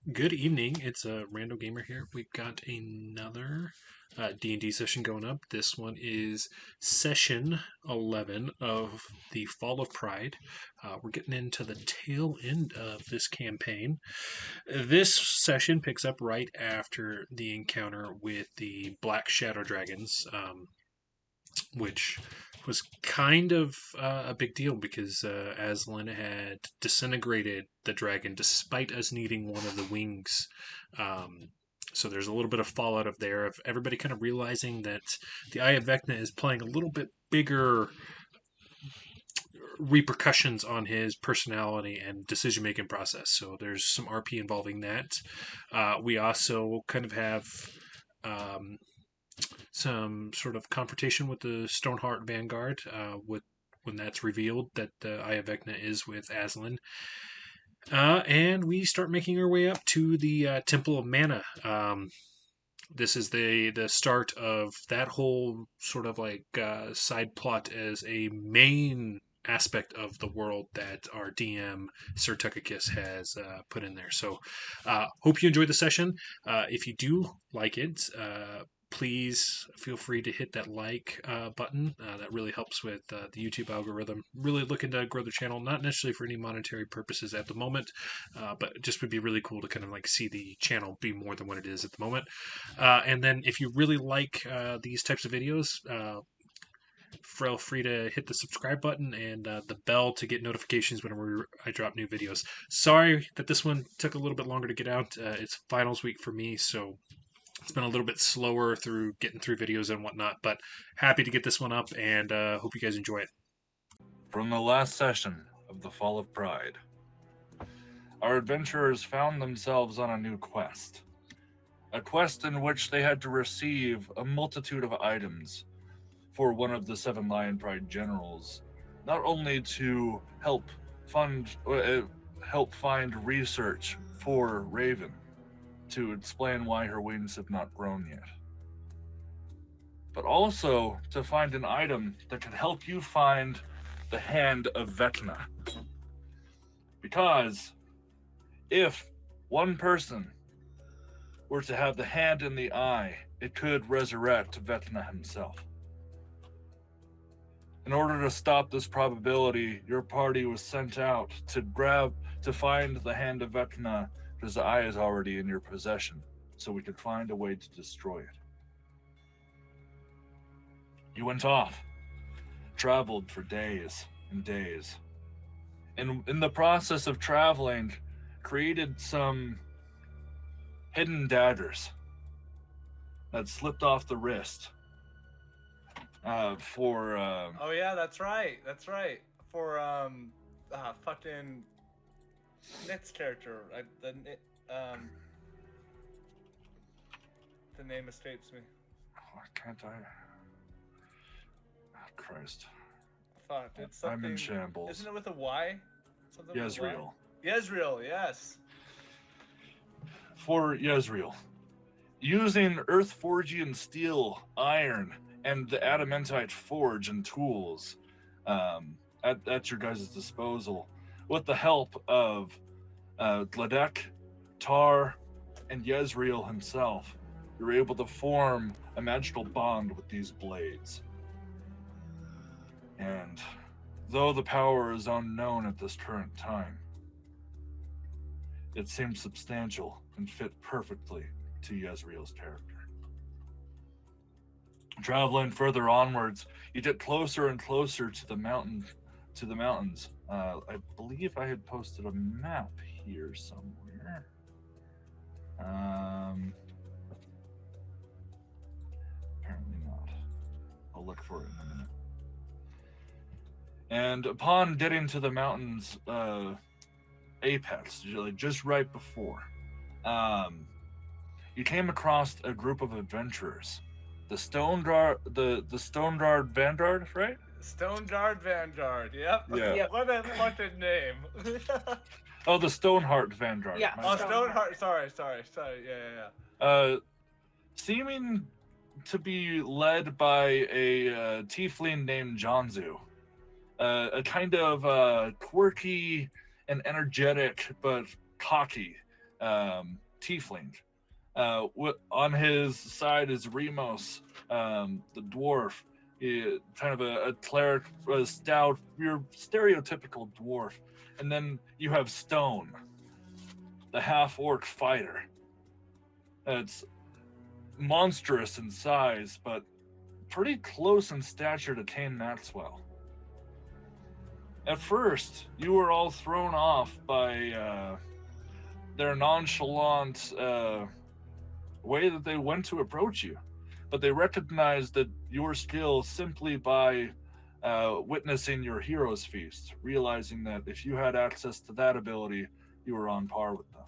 Good evening. It's a Rando Gamer here. We've got another D&D session going up. This one is session 11 of the Fall of Pride. We're getting into the tail end of this campaign. This session picks up right after the encounter with the Black Shadow Dragons, which was kind of a big deal because Aslan had disintegrated the dragon despite us needing one of the wings. So there's a little bit of fallout of there of everybody kind of realizing that the Eye of Vecna is playing a little bit bigger repercussions on his personality and decision making process. So there's some RP involving that. We also kind of have um, some sort of confrontation with the Stoneheart Vanguard with when that's revealed that the Eye of Vecna is with Aslan. And we start making our way up to the Temple of Mana. This is the start of that whole sort of like side plot as a main aspect of the world that our DM Sir Tukakis has put in there. So, hope you enjoyed the session. If you do like it, please feel free to hit that like button. That really helps with the YouTube algorithm. Really looking to grow the channel, not necessarily for any monetary purposes at the moment, but it just would be really cool to kind of like see the channel be more than what it is at the moment. And then if you really like these types of videos, feel free to hit the subscribe button and the bell to get notifications whenever I drop new videos. Sorry that this one took a little bit longer to get out. It's finals week for me, so it's been a little bit slower through getting through videos and whatnot, but happy to get this one up and hope you guys enjoy it. From the last session of the Fall of Pride, our adventurers found themselves on a new quest. A quest in which they had to receive a multitude of items for one of the 7 Lion Pride generals, not only to help find research for Raven, to explain why her wings have not grown yet, but also to find an item that could help you find the hand of Vecna. Because if one person were to have the hand in the eye, it could resurrect Vecna himself. In order to stop this probability, your party was sent out to find the hand of Vecna, because the eye is already in your possession, so we could find a way to destroy it. You went off, traveled for days and days, and in the process of traveling, created some hidden daggers that slipped off the wrist for Oh yeah, that's right. For fucking Nick's character. The name escapes me. Why can't I? Oh, Christ. Fuck, it's something. I'm in shambles. Isn't it with a Y? Something with a Y? Yezreel. Yezreel, yes. For Yezreel. Using Earthforgian steel, iron, and the adamantite forge and tools at your guys' disposal, with the help of Gladdek, Tar, and Yezreel himself, you're able to form a magical bond with these blades. And though the power is unknown at this current time, it seems substantial and fit perfectly to Yezreel's character. Traveling further onwards, you get closer and closer to the mountains. I believe I had posted a map here somewhere. Apparently not. I'll look for it in a minute. And upon getting to the mountain's apex, just right before, you came across a group of adventurers. The Stone Guard Vanguard, right? Stone Guard Vanguard, yep. Yeah. What a fucking name. Oh, the Stoneheart Vanguard. Yeah. Oh, Stoneheart. Sorry. Yeah. Seeming to be led by a tiefling named Jonzu. A kind of quirky and energetic, but cocky tiefling. On his side is Remos, the dwarf, kind of a cleric, a stout, your stereotypical dwarf. And then you have Stone, the half-orc fighter. It's monstrous in size, but pretty close in stature to Cain Maxwell. At first, you were all thrown off by their nonchalant way that they went to approach you, but they recognized that your skill simply by witnessing your hero's feast, realizing that if you had access to that ability, you were on par with them.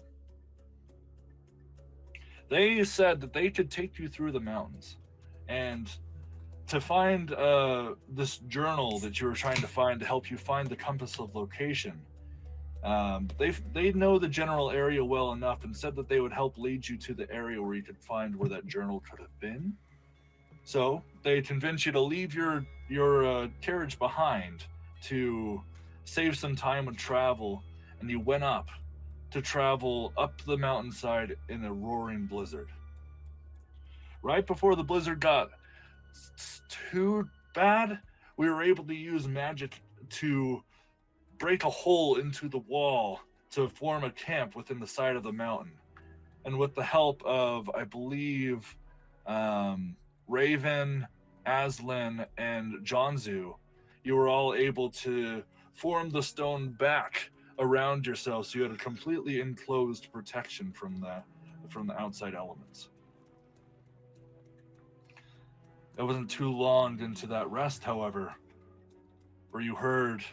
They said that they could take you through the mountains, and to find this journal that you were trying to find to help you find the compass of location. They know the general area well enough and said that they would help lead you to the area where you could find where that journal could have been. So they convinced you to leave your carriage behind to save some time with travel, and you went up to travel up the mountainside in a roaring blizzard. Right before the blizzard got too bad, we were able to use magic to break a hole into the wall to form a camp within the side of the mountain. And with the help of, I believe, Raven, Aslan, and Jonzu, you were all able to form the stone back around yourself, so you had a completely enclosed protection from the outside elements. It wasn't too long into that rest, however, where you heard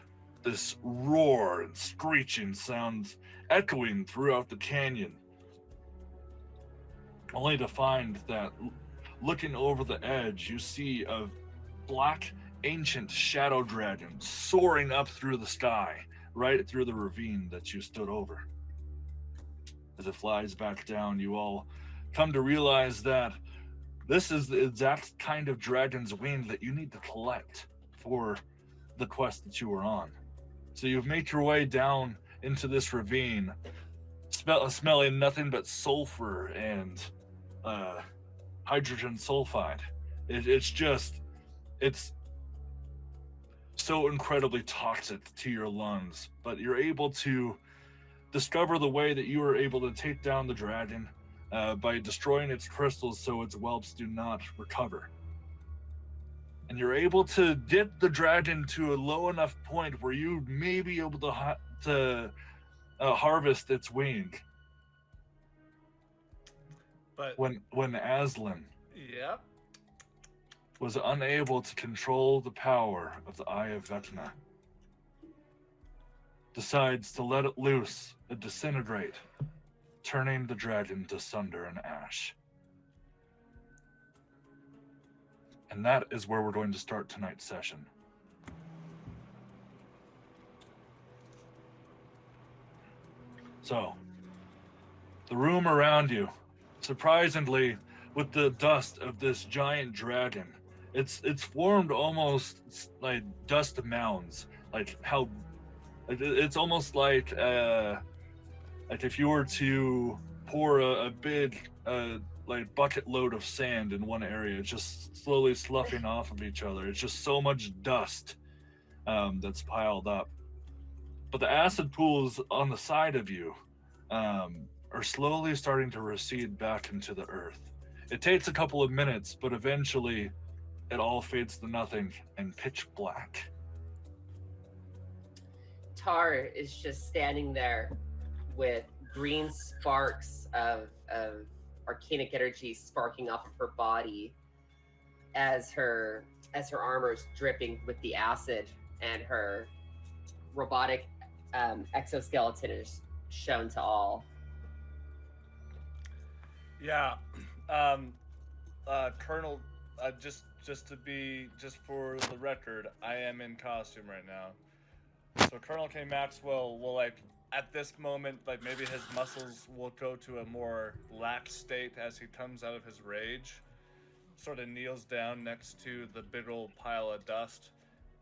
this roar and screeching sounds echoing throughout the canyon, only to find that looking over the edge, you see a black ancient shadow dragon soaring up through the sky, right through the ravine that you stood over. As it flies back down, you all come to realize that this is the exact kind of dragon's wing that you need to collect for the quest that you were on. So you've made your way down into this ravine, smelling nothing but sulfur and hydrogen sulfide. It's so incredibly toxic to your lungs, but you're able to discover the way that you were able to take down the dragon by destroying its crystals so its whelps do not recover. And you're able to get the dragon to a low enough point where you may be able to harvest its wing. But when Aslan yep. was unable to control the power of the Eye of Vecna, decides to let it loose and disintegrate, turning the dragon to sunder and ash. And that is where we're going to start tonight's session. So, the room around you, surprisingly, with the dust of this giant dragon, it's formed almost like dust mounds, like how it's almost like if you were to pour a big like bucket load of sand in one area, it's just slowly sloughing off of each other. It's just so much dust that's piled up. But the acid pools on the side of you are slowly starting to recede back into the earth. It takes a couple of minutes, but eventually it all fades to nothing and pitch black. Tar is just standing there with green sparks of arcanic energy sparking off of her body as her armor is dripping with the acid, and her robotic exoskeleton is shown to all. Yeah, Colonel. Just for the record, I am in costume right now. So Colonel Cain Maxwell will at this moment, maybe his muscles will go to a more lax state as he comes out of his rage. Sort of kneels down next to the big old pile of dust,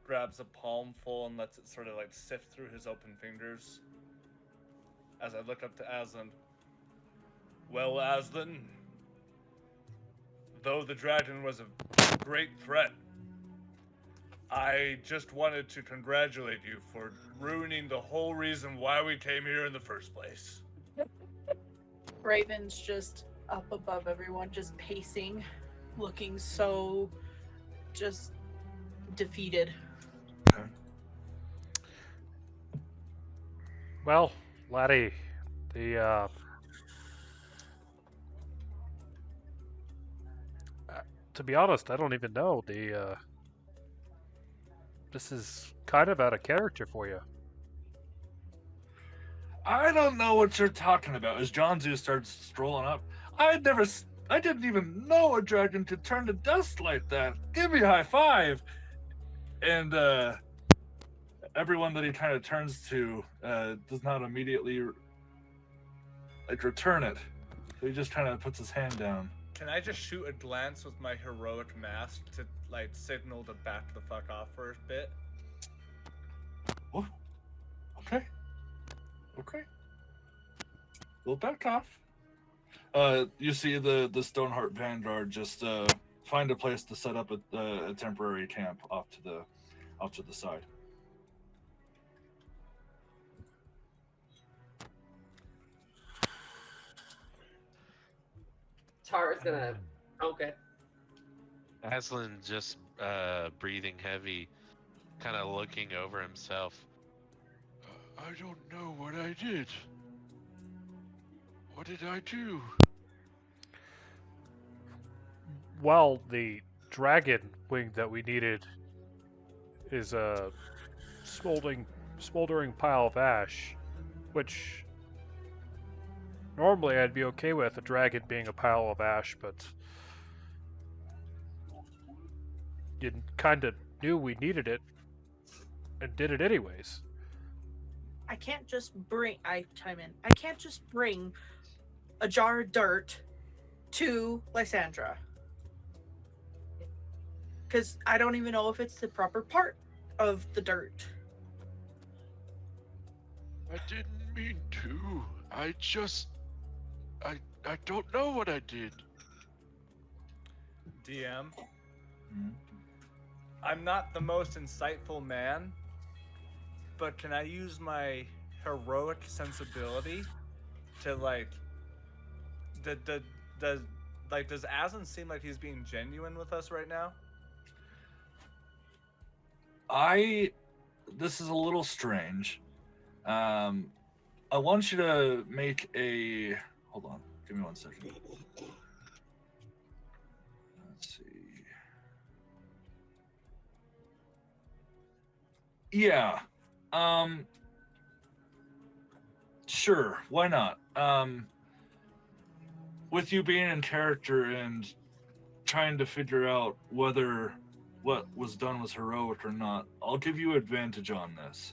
grabs a palmful and lets it sift through his open fingers. As I look up to Aslan, Well, Aslan, though the dragon was a great threat, I just wanted to congratulate you for ruining the whole reason why we came here in the first place. Raven's just up above everyone, just pacing, looking so just defeated. Okay. Well, laddie, to be honest, I don't even know. This is kind of out of character for you. I don't know what you're talking about. As Jonzu starts strolling up, I didn't even know a dragon could turn to dust like that. Give me a high five. And everyone that he kind of turns to does not immediately return it. So he just kind of puts his hand down. Can I just shoot a glance with my heroic mask to signal to back the fuck off for a bit? Oh, okay. Okay. We'll back off. You see the Stoneheart Vanguard just find a place to set up a temporary camp off to the side. Tara's gonna. Okay. Aslan just breathing heavy, kind of looking over himself. I don't know what I did. What did I do? Well, the dragon wing that we needed is a smoldering pile of ash, which normally I'd be okay with a dragon being a pile of ash, but you kind of knew we needed it and did it anyways. I can't just bring. I chime in. I can't just bring a jar of dirt to Lysandra because I don't even know if it's the proper part of the dirt. I didn't mean to. I don't know what I did. DM, I'm not the most insightful man, but can I use my heroic sensibility to does Aslan seem like he's being genuine with us right now? This is a little strange. I want you to make a. Hold on. Give me 1 second. Let's see. Yeah. Sure. Why not? With you being in character and trying to figure out whether what was done was heroic or not, I'll give you advantage on this.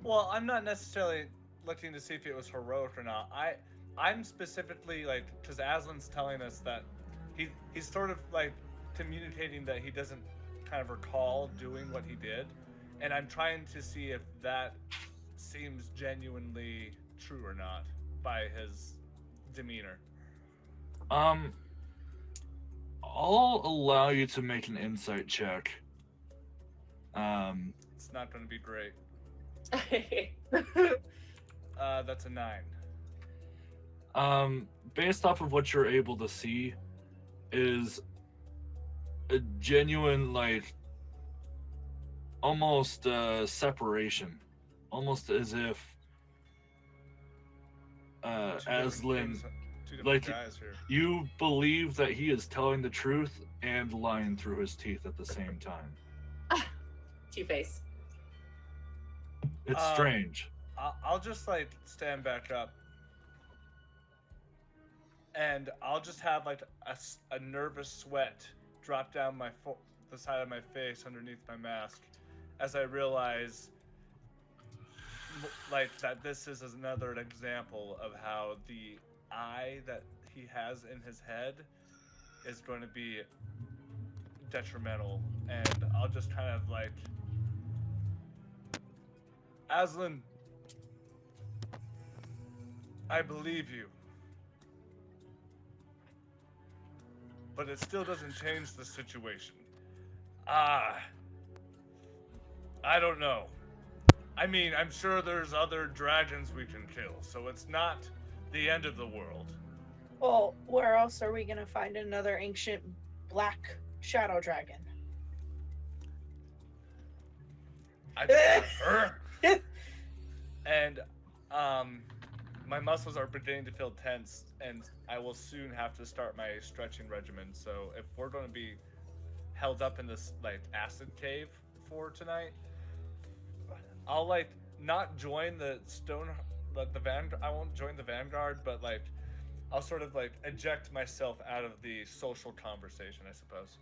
Well, I'm not necessarily looking to see if it was heroic or not. I'm specifically because Aslan's telling us that he's sort of communicating that he doesn't kind of recall doing what he did, and I'm trying to see if that seems genuinely true or not by his demeanor. I'll allow you to make an insight check. It's not going to be great. That's a 9. Based off of what you're able to see, is a genuine almost separation, almost as if Aslan, Two different guys here. you believe that he is telling the truth and lying through his teeth at the same time. Two-Face. It's strange. I'll just stand back up, and I'll just have a nervous sweat drop down the side of my face underneath my mask as I realize that this is another example of how the eye that he has in his head is going to be detrimental, and I'll just kind of Aslan, I believe you. but it still doesn't change the situation. I don't know. I mean, I'm sure there's other dragons we can kill, so it's not the end of the world. Well, where else are we gonna find another ancient black shadow dragon? I just have her. And my muscles are beginning to feel tense, and I will soon have to start my stretching regimen. So if we're going to be held up in this like acid cave for tonight, I'll like not join the vanguard. I won't join the vanguard, but like I'll sort of like eject myself out of the social conversation, I suppose,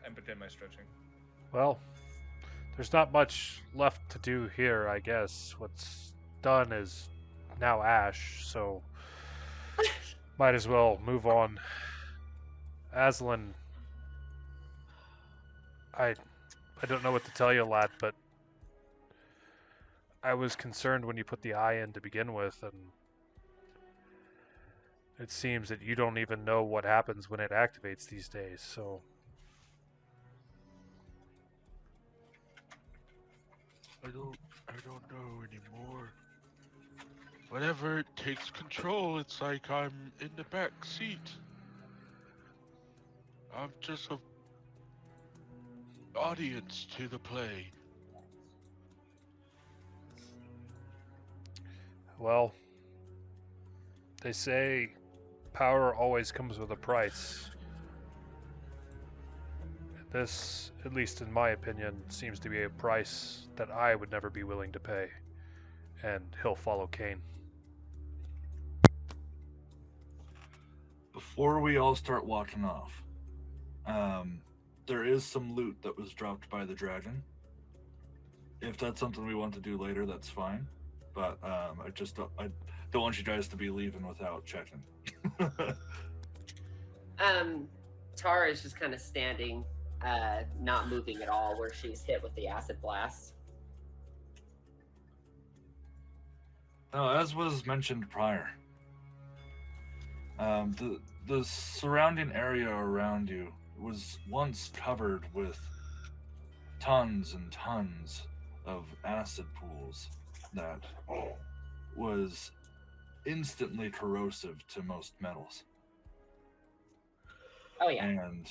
and begin my stretching. Well, there's not much left to do here, I guess. What's done is now ash, so might as well move on. Aslan, I don't know what to tell you, lad, but I was concerned when you put the eye in to begin with, and it seems that you don't even know what happens when it activates these days, so... I don't know anymore. Whenever it takes control, it's like I'm in the back seat. I'm just an audience to the play. Well, they say power always comes with a price. This, at least in my opinion, seems to be a price that I would never be willing to pay. And he'll follow Cain. Before we all start walking off, there is some loot that was dropped by the dragon. If that's something we want to do later, that's fine. But I don't want you guys to be leaving without checking. Tara is just kind of standing, not moving at all, where she's hit with the acid blast. Now, as was mentioned prior, the surrounding area around you was once covered with tons and tons of acid pools that was instantly corrosive to most metals. Oh yeah. And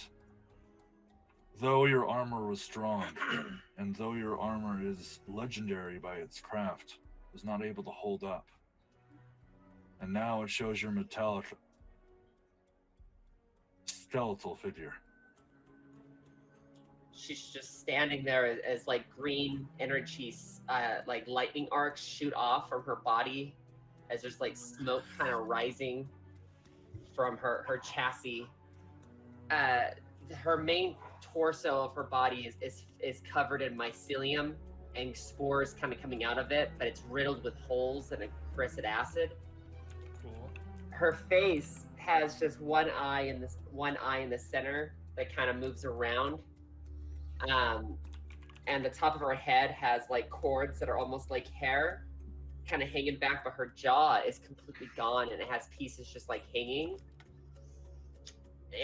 though your armor was strong, and though your armor is legendary by its craft, was not able to hold up. And now it shows your metallic skeletal figure. She's just standing there as like green energy, like lightning arcs shoot off from her body, as there's like smoke kind of rising from her chassis. Her main torso of her body is covered in mycelium and spores kind of coming out of it, but it's riddled with holes and a acrid acid. Cool. Her face has just one eye in the center that kind of moves around. And the top of her head has like cords that are almost like hair kind of hanging back, but her jaw is completely gone and it has pieces just like hanging.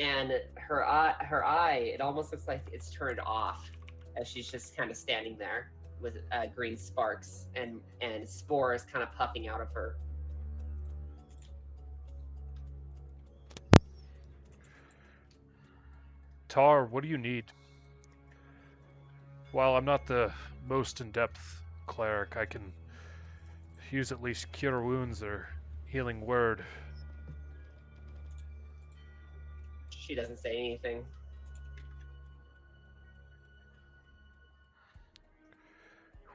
And her eye, it almost looks like it's turned off as she's just kind of standing there with green sparks and spores kind of puffing out of her. Tar, what do you need? While I'm not the most in-depth cleric, I can use at least cure wounds or healing word. She doesn't say anything.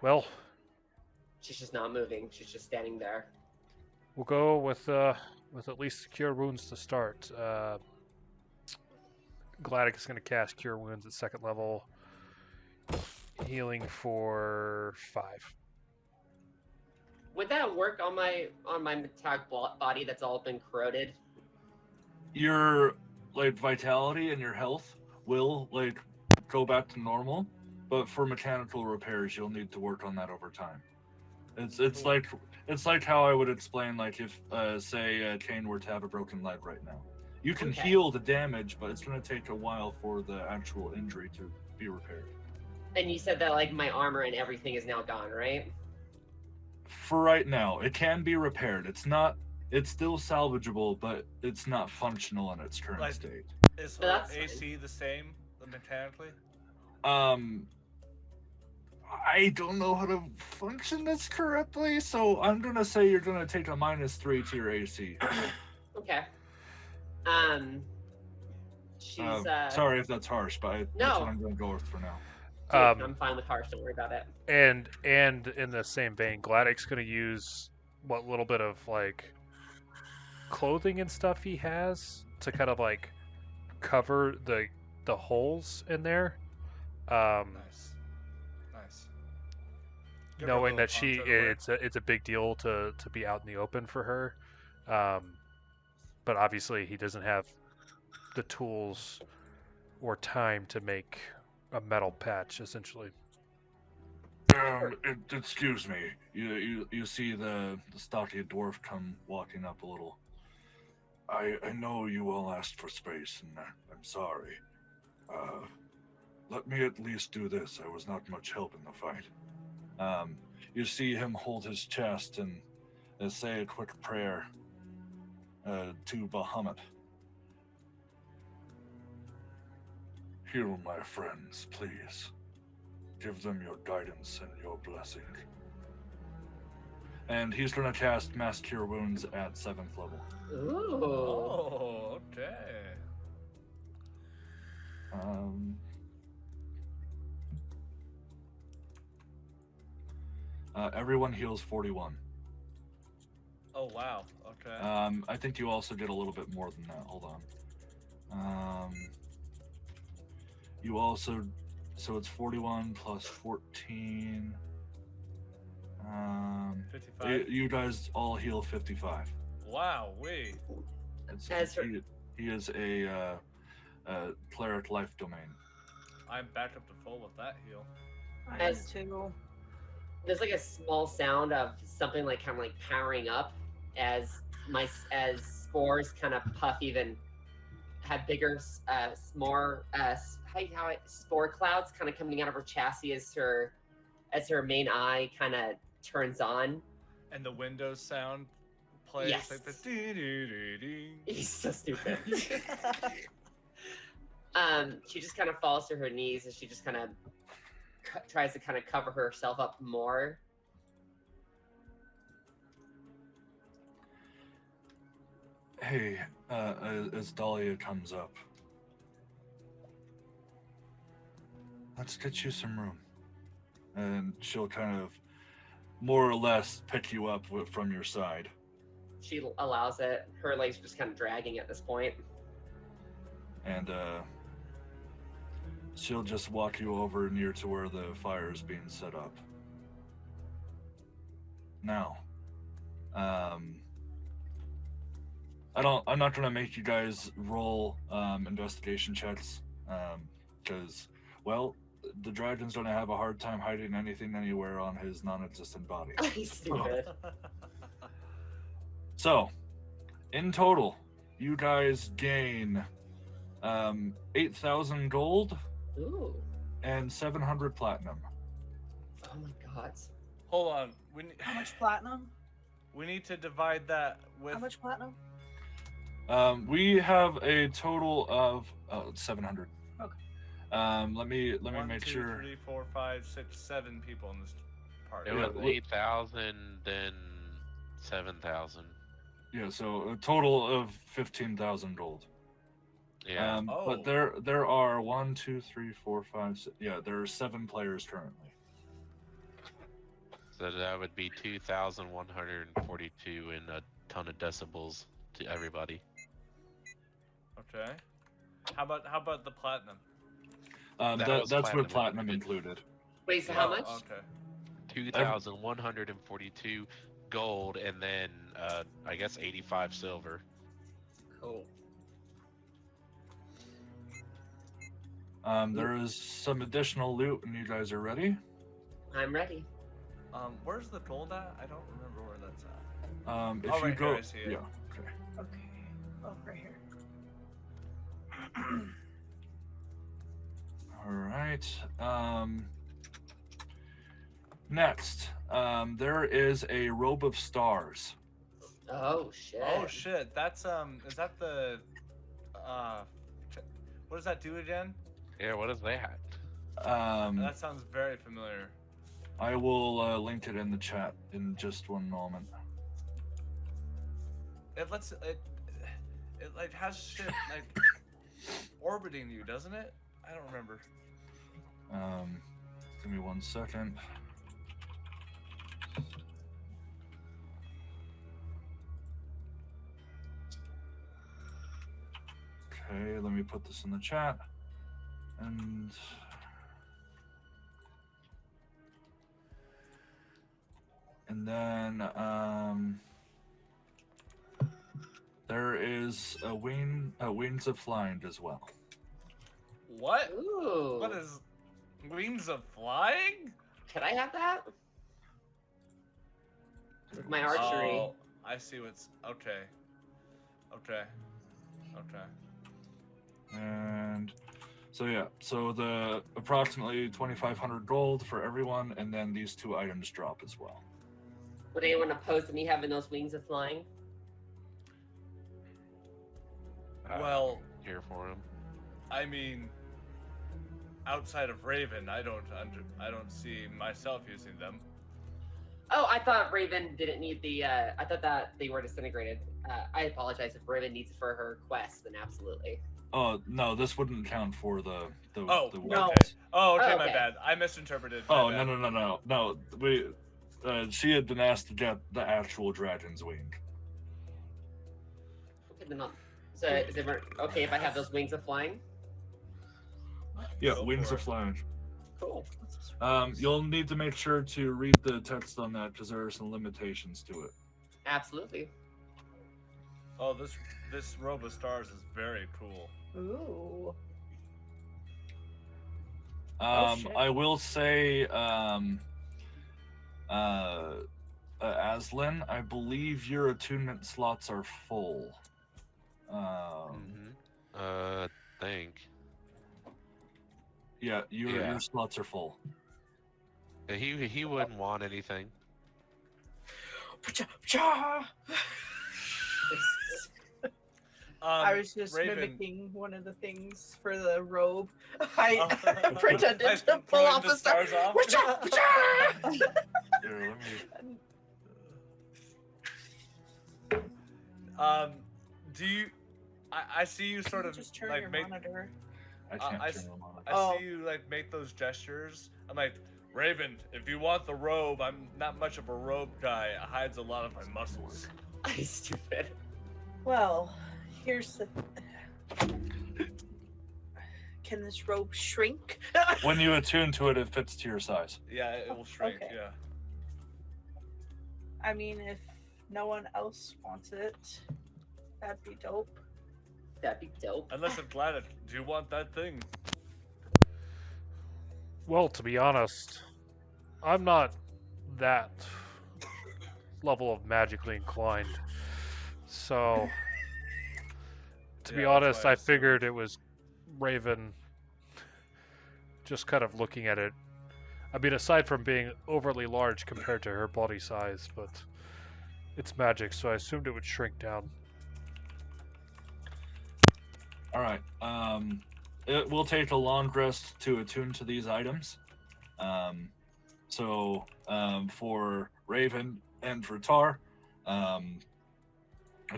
Well, She's just not moving. She's just standing there. we'll go with at least cure wounds to start. Gladdek is going to cast cure wounds at 2nd level. Healing for 5. Would that work on my metallic body that's all been corroded? Your like vitality and your health will like go back to normal, but for mechanical repairs you'll need to work on that over time. It's like how I would explain like if say Cain were to have a broken leg right now. You can Okay. heal the damage, but it's going to take a while for the actual injury to be repaired. And you said that like my armor and everything is now gone, right? For right now, it can be repaired. It's still salvageable, but it's not functional in its current Like- state. Is But her that's fine. AC the same mechanically? I don't know how to function this correctly, so I'm gonna say you're gonna take a -3 to your AC. Okay. She's Sorry if that's harsh, but that's No. what I'm gonna go with for now. dude, Um, I'm fine with harsh, don't worry about it. And in the same vein, Gladdek's gonna use what little bit of like clothing and stuff he has to kind of like cover the holes in there. Nice. Nice. Give her a Knowing little that she poncho to wear. it's a big deal to be out in the open for her. But obviously he doesn't have the tools or time to make a metal patch essentially. Excuse me. You see the stocky dwarf come walking up a little. I know you all asked for space, and I'm sorry. Let me at least do this. I was not much help in the fight. You see him hold his chest and say a quick prayer to Bahamut. Heal my friends, please. Give them your guidance and your blessing. And he's going to cast Mass Cure Wounds at 7th level. Ooh. Oh, okay. Everyone heals 41. Oh wow. Okay. I think you also get a little bit more than that. Hold on. You also, so it's 41 plus 14. 55. You guys all heal 55. Wow. Wait. As her- He is a cleric life domain. I'm back up to full with that heal. I As- am too. There's like a small sound of something like kind of like powering up as spores kind of puff even have bigger more spore clouds kind of coming out of her chassis as her main eye kind of turns on. And the Windows sound plays Yes. like the dee-dee-dee-dee. He's so stupid. She just kind of falls to her knees and she just kind of tries to kind of cover herself up more. Hey, as Dahlia comes up, let's get you some room. And she'll kind of more or less pick you up from your side. She allows it. Her legs are just kind of dragging at this point. And she'll just walk you over near to where the fire is being set up. Now, I'm not gonna make you guys roll investigation checks, because, well, the dragon's gonna have a hard time hiding anything anywhere on his non-existent body. He's stupid. So, in total, you guys gain 8,000 gold Ooh. and 700 platinum. Oh my god. Hold on. How much platinum? We need to divide that with. How much platinum? We have a total of 700. Okay. Let me 1, make 2, sure. 3, 4, 5, 6, 7 people in this party. It Yeah, was look- 8,000, then 7,000. Yeah, so a total of 15,000 gold. Yeah. Oh. But there are 1, 2, 3, 4, 5, 6, yeah, there are 7 players currently. So that would be 2,142 and a ton of decibels to everybody. Okay. How about the platinum? That was That's with platinum platinum included. included. Wait, so how Oh, much? Okay. 2,142 gold and then I guess 85 silver. Cool. There is some additional loot when you guys are ready. I'm ready. Where's the gold at? I don't remember where that's at. If Oh, you right go, here, I see it. yeah, okay. Okay. Oh, right here. All right. Next, there is a robe of stars. Oh shit. Oh shit, that's is that the what does that do again? Yeah, what is that? That sounds very familiar. I will link it in the chat in just one moment. It lets it like has shit like orbiting you, doesn't it? I don't remember. Give me 1 second. Okay, let me put this in the chat. And then there is a wings of flying as well. What? Ooh. What is wings of flying? Can I have that? With my archery. Oh, I see what's okay. Okay. And so yeah, so the approximately 2,500 gold for everyone, and then these 2 items drop as well. Would anyone oppose to me having those wings of flying? Well, Here for him. I mean, outside of Raven, I don't see myself using them. Oh, I thought Raven didn't need the. I thought that they were disintegrated. I apologize if Raven needs it for her quest. Then absolutely. Oh no, this wouldn't count for the Oh, the no. weapons. Oh, okay, Oh, my okay. bad. I misinterpreted. Oh my bad. no. We she had been asked to get the actual dragon's wing. Okay, then so is it okay if I have those wings of flying? Yeah, Go wings for of it. flying. Cool. You'll need to make sure to read the text on that because there are some limitations to it. Absolutely. Oh, this robe of stars is very cool. Ooh. Shit. I will say, Aslan, I believe your attunement slots are full. Think. Yeah, your Yeah. slots are full. He wouldn't want anything. I was just Raven, mimicking one of the things for the robe. I Oh. pretended I to pull throwing off the the star. stars off. Here, let me. Do you? I see you sort of just turn like your make. monitor. I can't I turn them on. I see you like make those gestures. I'm like, Raven, if you want the robe, I'm not much of a robe guy. It hides a lot of my muscles. I stupid. Well, here's the. Can this robe shrink? When you attune to it, it fits to your size. Yeah, it will shrink. Okay. Yeah. I mean, if no one else wants it, that'd be dope. That'd be dope. Unless I'm glad it. Do you want that thing? Well, to be honest, I'm not that level of magically inclined. So, to be Yeah, that's honest, why I I figured it was Raven just kind of looking at it. I mean, aside from being overly large compared to her body size, but it's magic, so I assumed it would shrink down. All right. It will take a long rest to attune to these items. So for Raven and for Tar,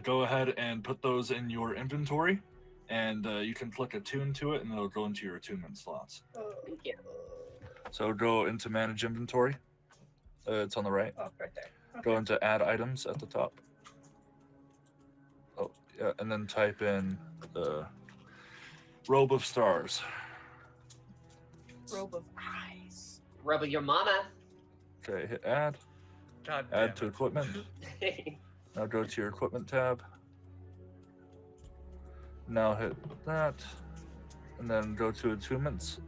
go ahead and put those in your inventory, and you can click attune to it, and it'll go into your attunement slots. Thank you. So go into manage inventory. It's on the right. Oh, right there. Go into add items at the top. Oh, yeah, and then type in the robe of stars. Robe of eyes. Rub your mama. Okay, hit add. God damn Add to it. equipment. Now go to your equipment tab. Now hit that. And then go to attunements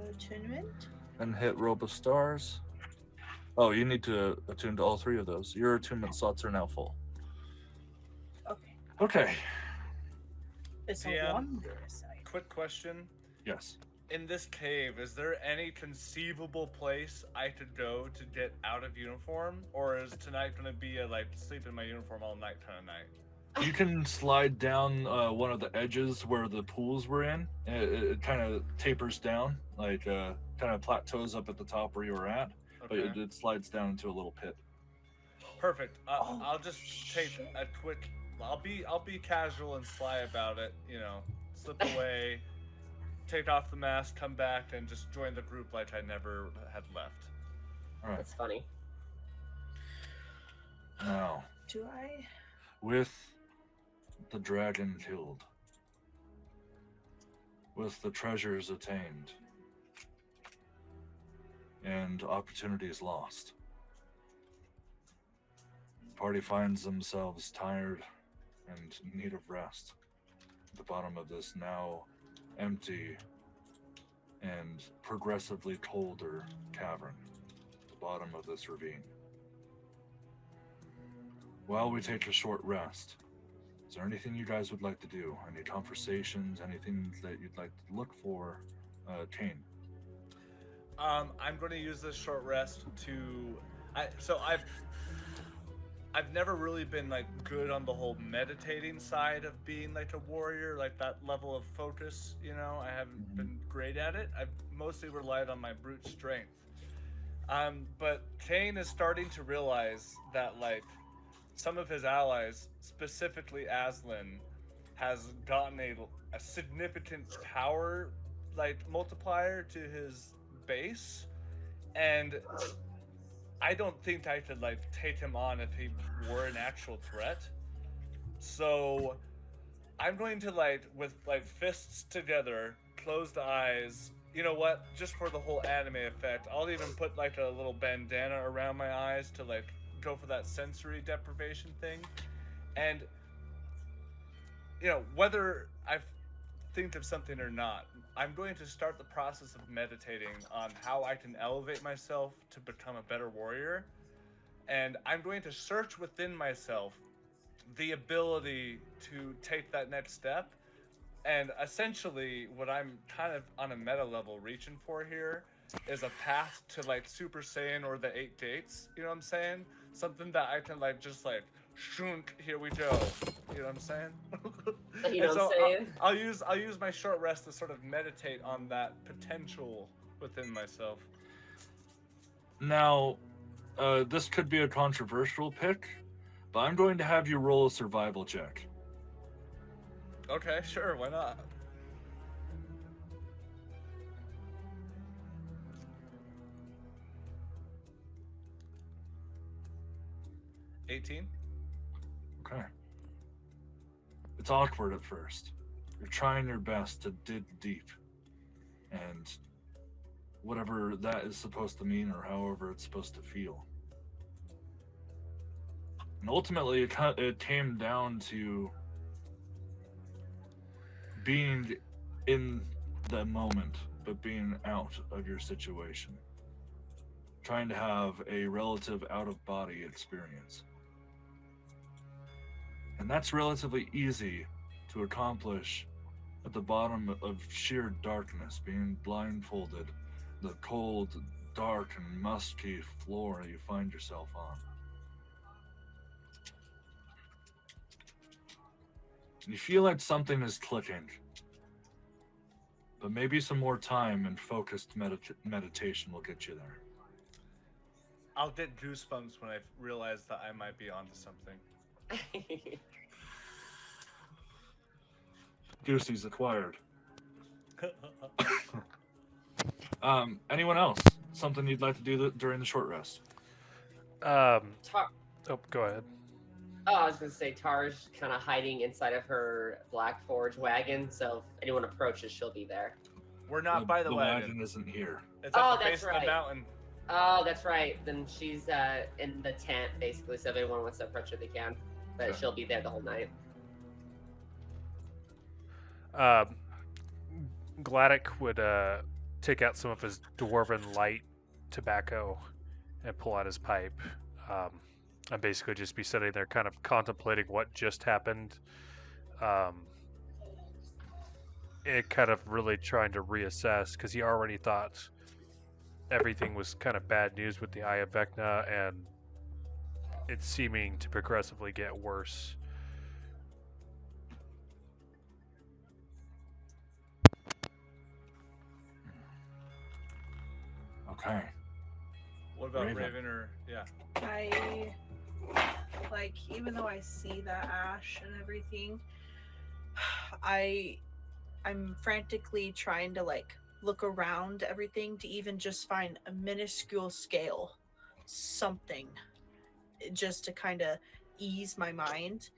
Attunement? and hit robe of stars. Oh, you need to attune to all 3 of those. Your attunement slots are now full. Okay. Okay. It's a DM. wondrous sight. Quick question. Yes. In this cave, is there any conceivable place I could go to get out of uniform? Or is tonight going to be a, like, sleep in my uniform all night kind of night? You can slide down one of the edges where the pools were in. It kind of tapers down, like kind of plateaus up at the top where you were at, but Okay. it slides down into a little pit. Perfect. Oh, I'll just take a quick. I'll be casual and sly about it. You know, slip away, take off the mask, come back, and just join the group like I never had left. All right. That's funny. Now, Do I? with the dragon killed, with the treasures attained, and opportunities lost, the party finds themselves tired and in need of rest at the bottom of this now empty and progressively colder cavern at the bottom of this ravine. While we take a short rest, is there anything you guys would like to do? Any conversations? Anything that you'd like to look for? Cain. I'm going to use this short rest to. I've never really been like good on the whole meditating side of being like a warrior, like that level of focus. You know, I haven't been great at it. I've mostly relied on my brute strength. But Cain is starting to realize that like some of his allies, specifically Aslan, has gotten a significant power like multiplier to his base, and I don't think I could like take him on if he were an actual threat. So I'm going to like with like fists together, closed eyes. You know what? Just for the whole anime effect, I'll even put like a little bandana around my eyes to like go for that sensory deprivation thing. And you know, whether I think of something or not, I'm going to start the process of meditating on how I can elevate myself to become a better warrior. And I'm going to search within myself the ability to take that next step. And essentially, what I'm kind of on a meta level reaching for here is a path to like Super Saiyan or the 8 Gates. You know what I'm saying? Something that I can like just like shunk, here we go. You know what I'm saying? You know And what I'm saying? I'll use my short rest to sort of meditate on that potential within myself. Now, this could be a controversial pick, but I'm going to have you roll a survival check. Okay, sure, why not? $18. Okay. It's awkward at first. You're trying your best to dig deep, and whatever that is supposed to mean or however it's supposed to feel. And ultimately, it came down to being in the moment, but being out of your situation. Trying to have a relative out-of-body experience. And that's relatively easy to accomplish at the bottom of sheer darkness, being blindfolded, the cold, dark, and musky floor that you find yourself on. You feel like something is clicking, but maybe some more time and focused meditation will get you there. I'll get goosebumps when I realize that I might be onto something. Goosey's acquired. Anyone else? Something you'd like to do during the short rest? Tar- Oh, go ahead. Oh, I was gonna say Tar's kind of hiding inside of her Black Forge wagon, so if anyone approaches, she'll be there. We're not by the wagon. wagon isn't here. It's at Oh, the that's base of the right. mountain. Oh, that's right. Then she's in the tent, basically, so if anyone wants to approach her, they can. But Okay. she'll be there the whole night. Gladdek would take out some of his dwarven light tobacco and pull out his pipe, and basically just be sitting there kind of contemplating what just happened, it kind of really trying to reassess because he already thought everything was kind of bad news with the Eye of Vecna, and it's seeming to progressively get worse. Okay. What about Raven. Raven or yeah? I like, even though I see that ash and everything, I'm frantically trying to like look around everything to even just find a minuscule scale, something, just to kind of ease my mind,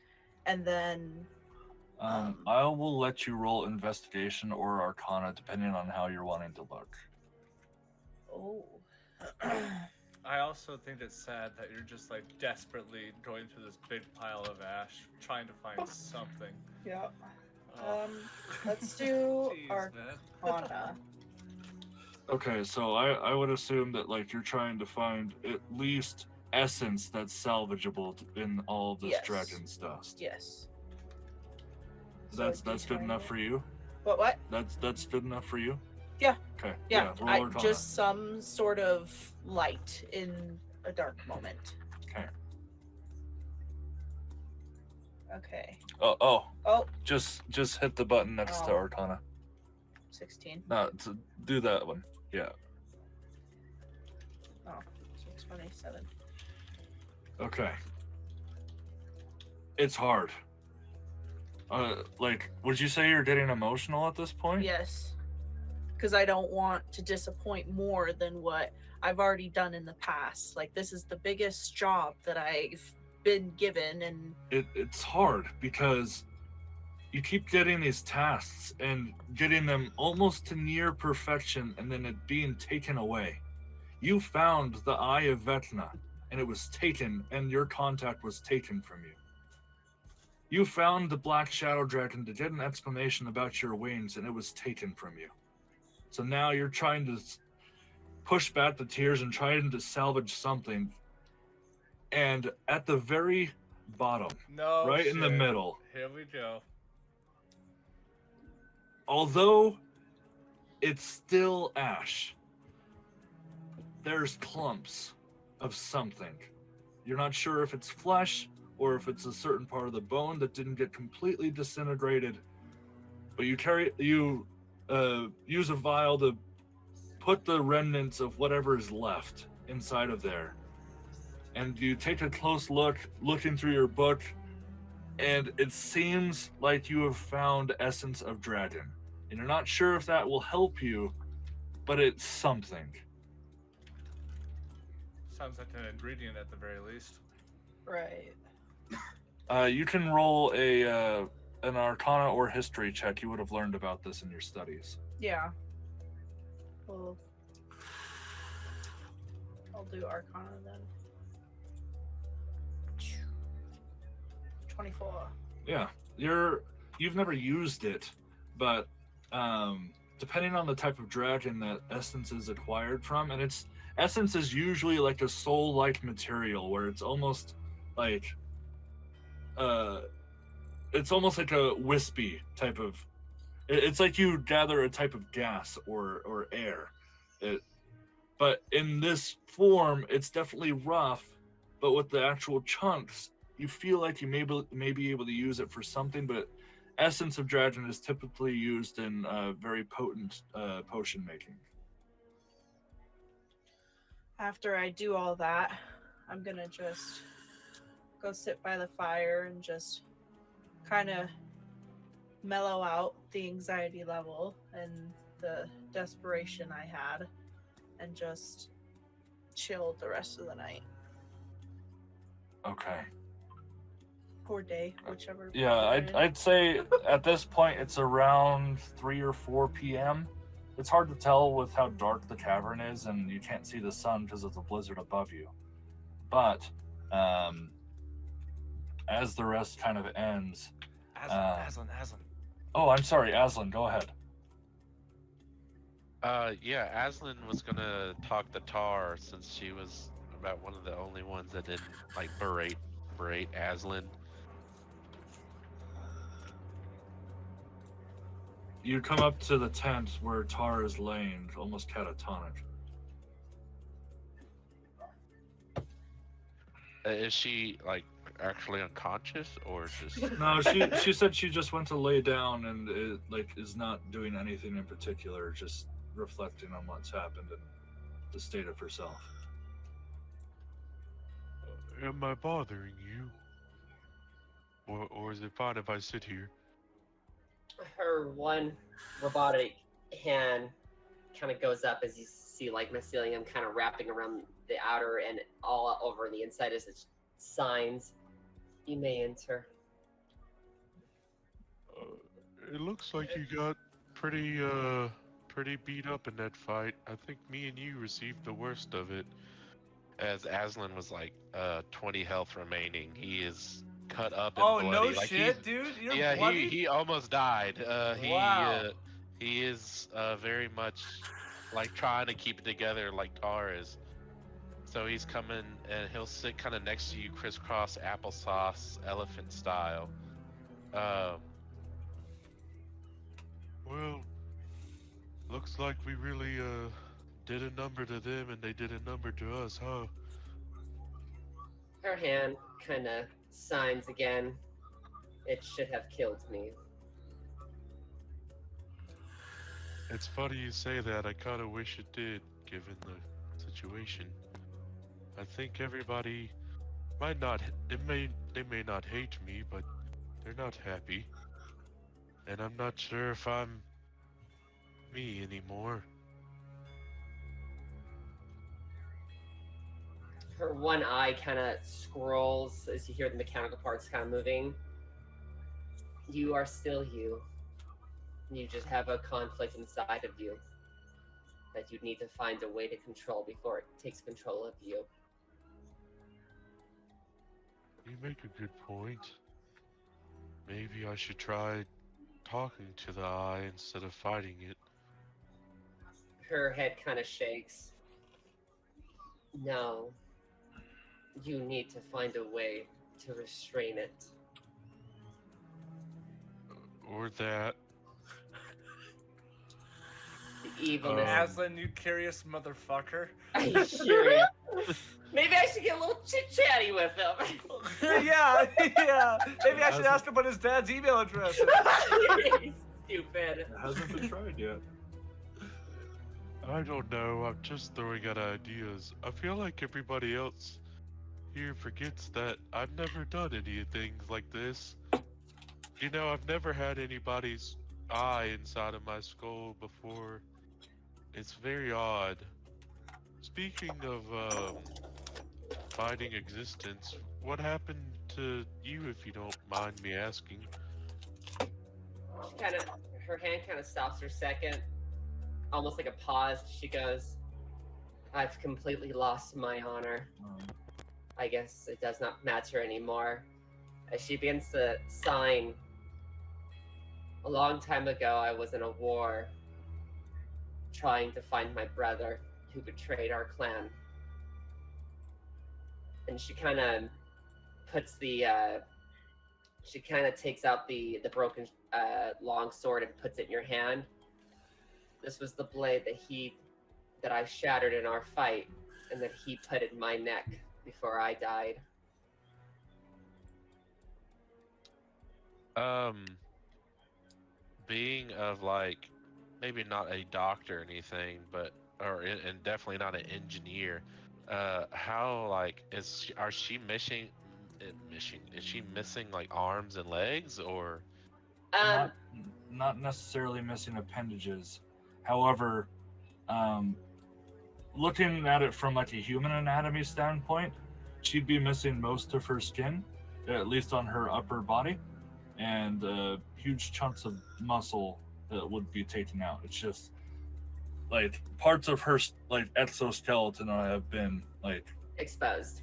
and then I will let you roll investigation or arcana depending on how you're wanting to look. oh. I also think it's sad that you're just like desperately going through this big pile of ash, trying to find something. Yeah. Oh. Let's do Jeez, man. Arcana. Okay, so I would assume that like you're trying to find at least essence that's salvageable in all of this Yes. dragon's dust. Yes. That's good enough for you. What? That's good enough for you. Yeah. Okay. Yeah. roll I arcana. just some sort of light in a dark moment. Okay. Okay. Oh. Oh, Just hit the button next to Oh. arcana. 16. No, to do that one. Yeah. Oh, so 27. Okay. It's hard. Like, would you say you're getting emotional at this point? Yes. Because I don't want to disappoint more than what I've already done in the past. Like, this is the biggest job that I've been given, and It's hard because you keep getting these tasks and getting them almost to near perfection and then it being taken away. You found the Eye of Vecna and it was taken, and your contact was taken from you. You found the Black Shadow Dragon to get an explanation about your wings and it was taken from you. So now you're trying to push back the tears and trying to salvage something. And at the very bottom, No. right in the shit. middle, Here we go. although it's still ash, there's clumps of something. You're not sure if it's flesh or if it's a certain part of the bone that didn't get completely disintegrated, but you use a vial to put the remnants of whatever is left inside of there. And you take a close look, looking through your book, and it seems like you have found essence of dragon. And you're not sure if that will help you, but it's something. Sounds like an ingredient at the very least. right. You can roll an arcana or history check. You would have learned about this in your studies. Yeah. Well, I'll do Arcana then. 24. Yeah, you've never used it, but depending on the type of dragon that essence is acquired from, and essence is usually like a soul-like material where it's almost like it's almost like a wispy type of. It's like you gather a type of gas or air. But in this form, it's definitely rough. But with the actual chunks, you feel like you may be able to use it for something. But essence of dragon is typically used in very potent potion making. After I do all that, I'm gonna just go sit by the fire and just kind of mellow out the anxiety level and the desperation I had, and just chill the rest of the night Okay. or day, whichever. Yeah, I'd say at this point it's around 3 or 4 p.m. It's hard to tell with how dark the cavern is, and you can't see the sun because of the blizzard above you. But as the rest kind of ends, Aslan. oh, I'm sorry, Aslan, go ahead. Yeah, Aslan was gonna talk to Tar since she was about one of the only ones that didn't like berate Aslan. You come up to the tent where Tar is laying, almost catatonic. Is she like actually unconscious or just? No, she said she just went to lay down and is not doing anything in particular, just reflecting on what's happened and the state of herself. Am I bothering you? Or is it fine if I sit here? Her one robotic hand kind of goes up as you see like mycelium kind of wrapping around the outer and all over the inside as it signs, "You may enter." It looks like you got pretty beat up in that fight. I think me and you received the worst of it. As Aslan was like 20 health remaining, he is cut up and Oh bloody. no Like shit, dude! You're yeah, bloody? he almost died. Wow. He is very much like trying to keep it together like Tar is. So he's coming and he'll sit kind of next to you, crisscross applesauce, elephant style. Well, looks like we really did a number to them and they did a number to us, huh? Her hand kind of signs again. "It should have killed me." It's funny you say that. I kind of wish it did, given the situation. I think everybody might not. They may not hate me, but they're not happy. And I'm not sure if I'm me anymore. Her one eye kind of scrolls as you hear the mechanical parts kind of moving. You are still you. You just have a conflict inside of you that you need to find a way to control before it takes control of you. You make a good point. Maybe I should try talking to the eye instead of fighting it. Her head kind of shakes. No. You need to find a way to restrain it. Or that. The evilness. Aslan, you curious motherfucker. Are you serious? Maybe I should get a little chit-chatty with him. yeah. Maybe I should ask him what his dad's email address is. Stupid. It hasn't been tried yet. I don't know, I'm just throwing out ideas. I feel like everybody else here forgets that I've never done anything like this. You know, I've never had anybody's eye inside of my skull before. It's very odd. Speaking of fighting existence, what happened to you, if you don't mind me asking? Her hand kind of stops for a second, almost like a pause. She goes, "I've completely lost my honor. I guess it does not matter anymore." As she begins to sign, "A long time ago, I was in a war trying to find my brother who betrayed our clan." And she kind of puts she kind of takes out the broken long sword and puts it in your hand. "This was the blade that I shattered in our fight, and that he put in my neck before I died." Being of like, maybe not a doctor or anything, but and definitely not an engineer. How like is she missing? Is she missing like arms and legs or? Not necessarily missing appendages. However, looking at it from like a human anatomy standpoint, she'd be missing most of her skin, at least on her upper body, and huge chunks of muscle that would be taken out. It's just like parts of her like exoskeleton have been like exposed.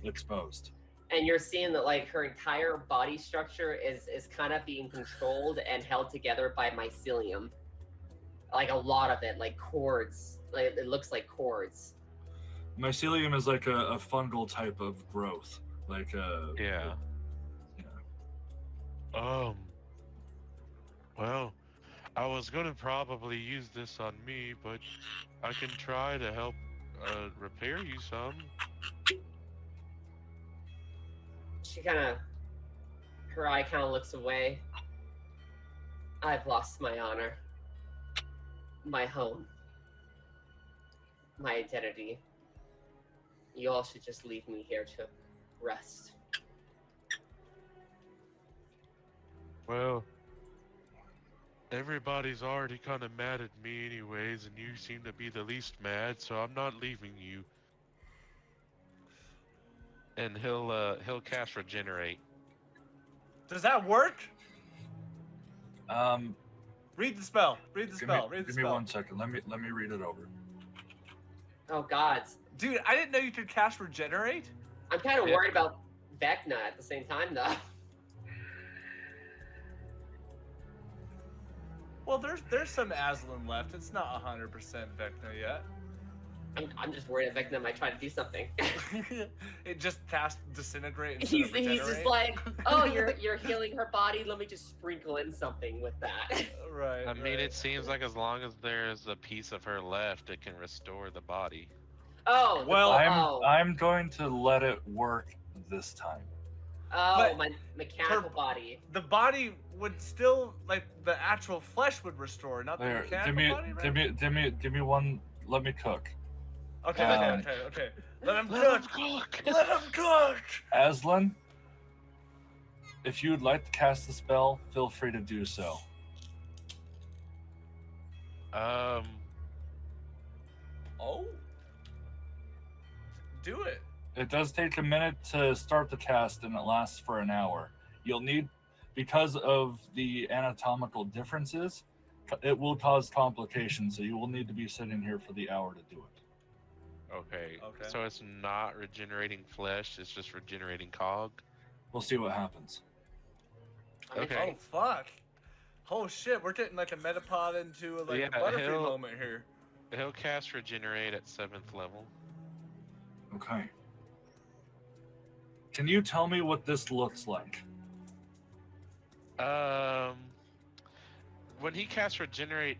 And you're seeing that like her entire body structure is kind of being controlled and held together by mycelium. Like a lot of it, like cords. Like it looks like cords. Mycelium is like a fungal type of growth. Like Yeah. Well, I was gonna probably use this on me, but I can try to help repair you some. She her eye kind of looks away. I've lost my honor, my home, my identity. You all should just leave me here to rest. Well, everybody's already kind of mad at me anyways, and you seem to be the least mad, so I'm not leaving you. And he'll cast regenerate. Does that work? Um, Read the spell. Read the spell. Read the give me spell. 1 second. Let me read it over. Oh God, Dude, I didn't know you could cast regenerate. I'm kind of Yeah. worried about Vecna at the same time, though. Well, there's some Aslan left. It's not 100% Vecna yet. I'm just worried that Vecna might try to do something. It just cast disintegrate. Instead he's of just regenerate. like, oh, you're healing her body. Let me just sprinkle in something with that. Right. I mean, it seems like as long as there's a piece of her left, it can restore the body. Oh, Well, I'm going to let it work this time. oh, but my mechanical her- body. The body would still, like, the actual flesh would restore, not the There, mechanical body, right? give me one. Let me cook. Okay, Um, okay. Let him Let cook. him cook! Let him cook. Aslan, if you would like to cast the spell, feel free to do so. Oh. Do it. It does take a minute to start the cast, and it lasts for an hour. You'll need, because of the anatomical differences, it will cause complications, so you will need to be sitting here for the hour to do it. Okay. Okay. So it's not regenerating flesh, it's just regenerating cog. We'll see what happens. Okay. Oh fuck. Oh shit, we're getting like a metapod into like Yeah, a Butterfree he'll- moment here. He'll cast regenerate at 7th level. Okay. Can you tell me what this looks like? When he casts regenerate,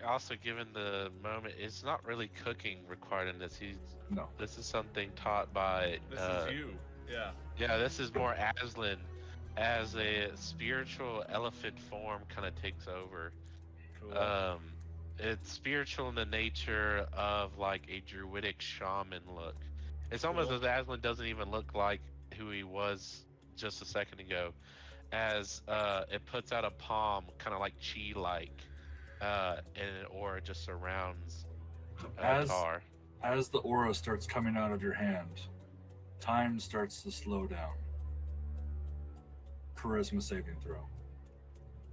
also given the moment, it's not really cooking required in this. No. This is something taught by. This is you. Yeah. Yeah, this is more Aslan, as a spiritual elephant form kind of takes over. Cool. It's spiritual in the nature of like a druidic shaman look. It's almost Cool. as Aslan doesn't even look like who he was just a second ago, as it puts out a palm, kind of like chi-like, and an aura just surrounds As- Tar. As the aura starts coming out of your hand, time starts to slow down. Charisma saving throw.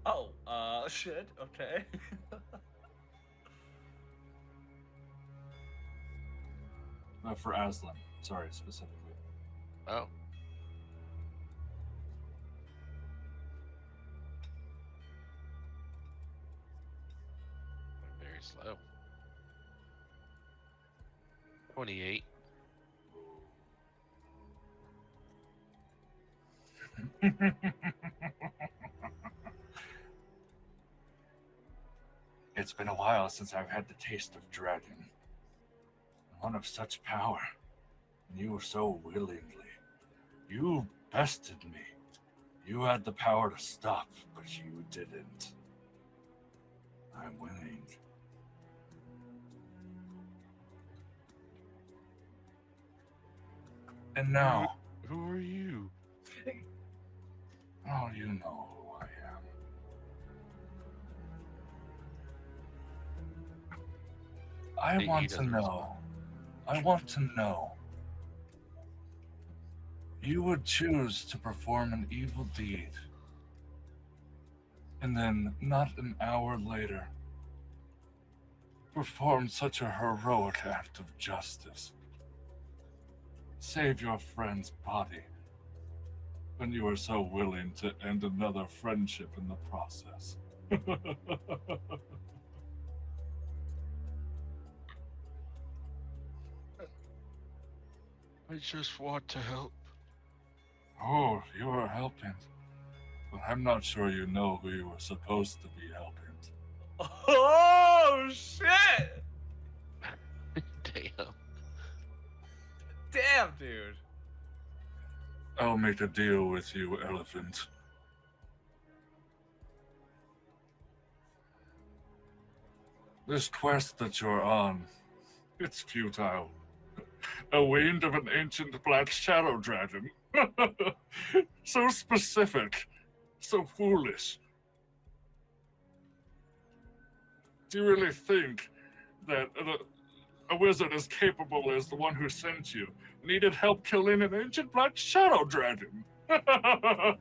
Oh, shit. Okay. For Aslan, sorry, specifically. Oh. Very slow. 28. It's been a while since I've had the taste of dragon. One of such power. And you so willingly. You bested me. You had the power to stop, but you didn't. I'm willing. And now, Who are you? oh, you know who I am. He I want to doesn't know. I want to know. You would choose to perform an evil deed, and then, not an hour later, perform such a heroic act of justice. Save your friend's body, when you are so willing to end another friendship in the process. I just want to help. Oh, you are helping. But I'm not sure you know who you were supposed to be helping. Oh shit! Damn. Damn, dude. I'll make a deal with you, elephant. This quest that you're on, it's futile. A wind of an ancient black shadow dragon. So specific. So foolish. Do you really think that a wizard as capable as the one who sent you needed help killing an ancient black shadow dragon? I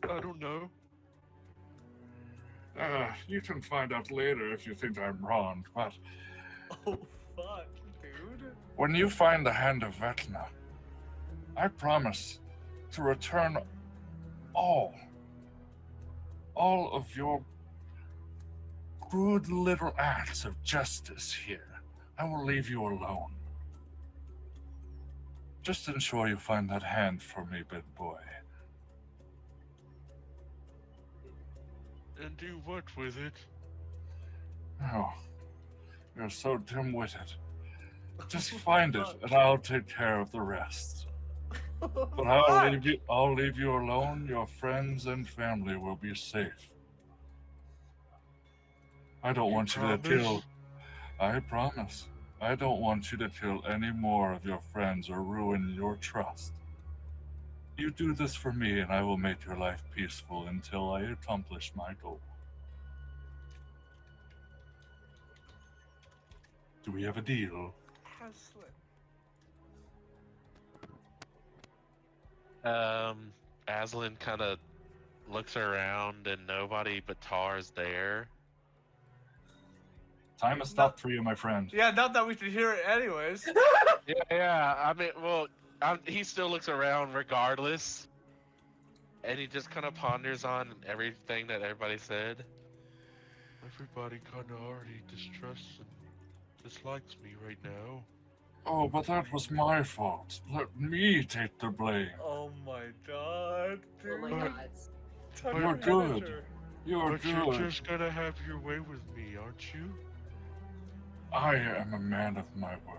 don't know. You can find out later if you think I'm wrong, but Oh fuck, dude. when you find the hand of Vecna, I promise to return all of your good little acts of justice here. I will leave you alone. Just ensure you find that hand for me, big boy. And do what with it? Oh, you're so dim-witted. Just find it, and I'll take care of the rest. But I'll leave you alone. Your friends and family will be safe. I don't want you to kill. I promise. I don't want you to kill any more of your friends or ruin your trust. You do this for me, and I will make your life peaceful until I accomplish my goal. Do we have a deal? Aslan kind of looks around and nobody but Tar's there. Time has stopped for you, my friend. Yeah, not that we should hear it anyways. Yeah. I mean, well, he still looks around regardless, and he just kind of ponders on everything that everybody said. Everybody kind of already distrusts and dislikes me right now. Oh, but that was my fault. Let me take the blame. Oh my god, dude. Oh my god. Tucker You're good. manager. You're But you're good. just gonna have your way with me, aren't you? I am a man of my word.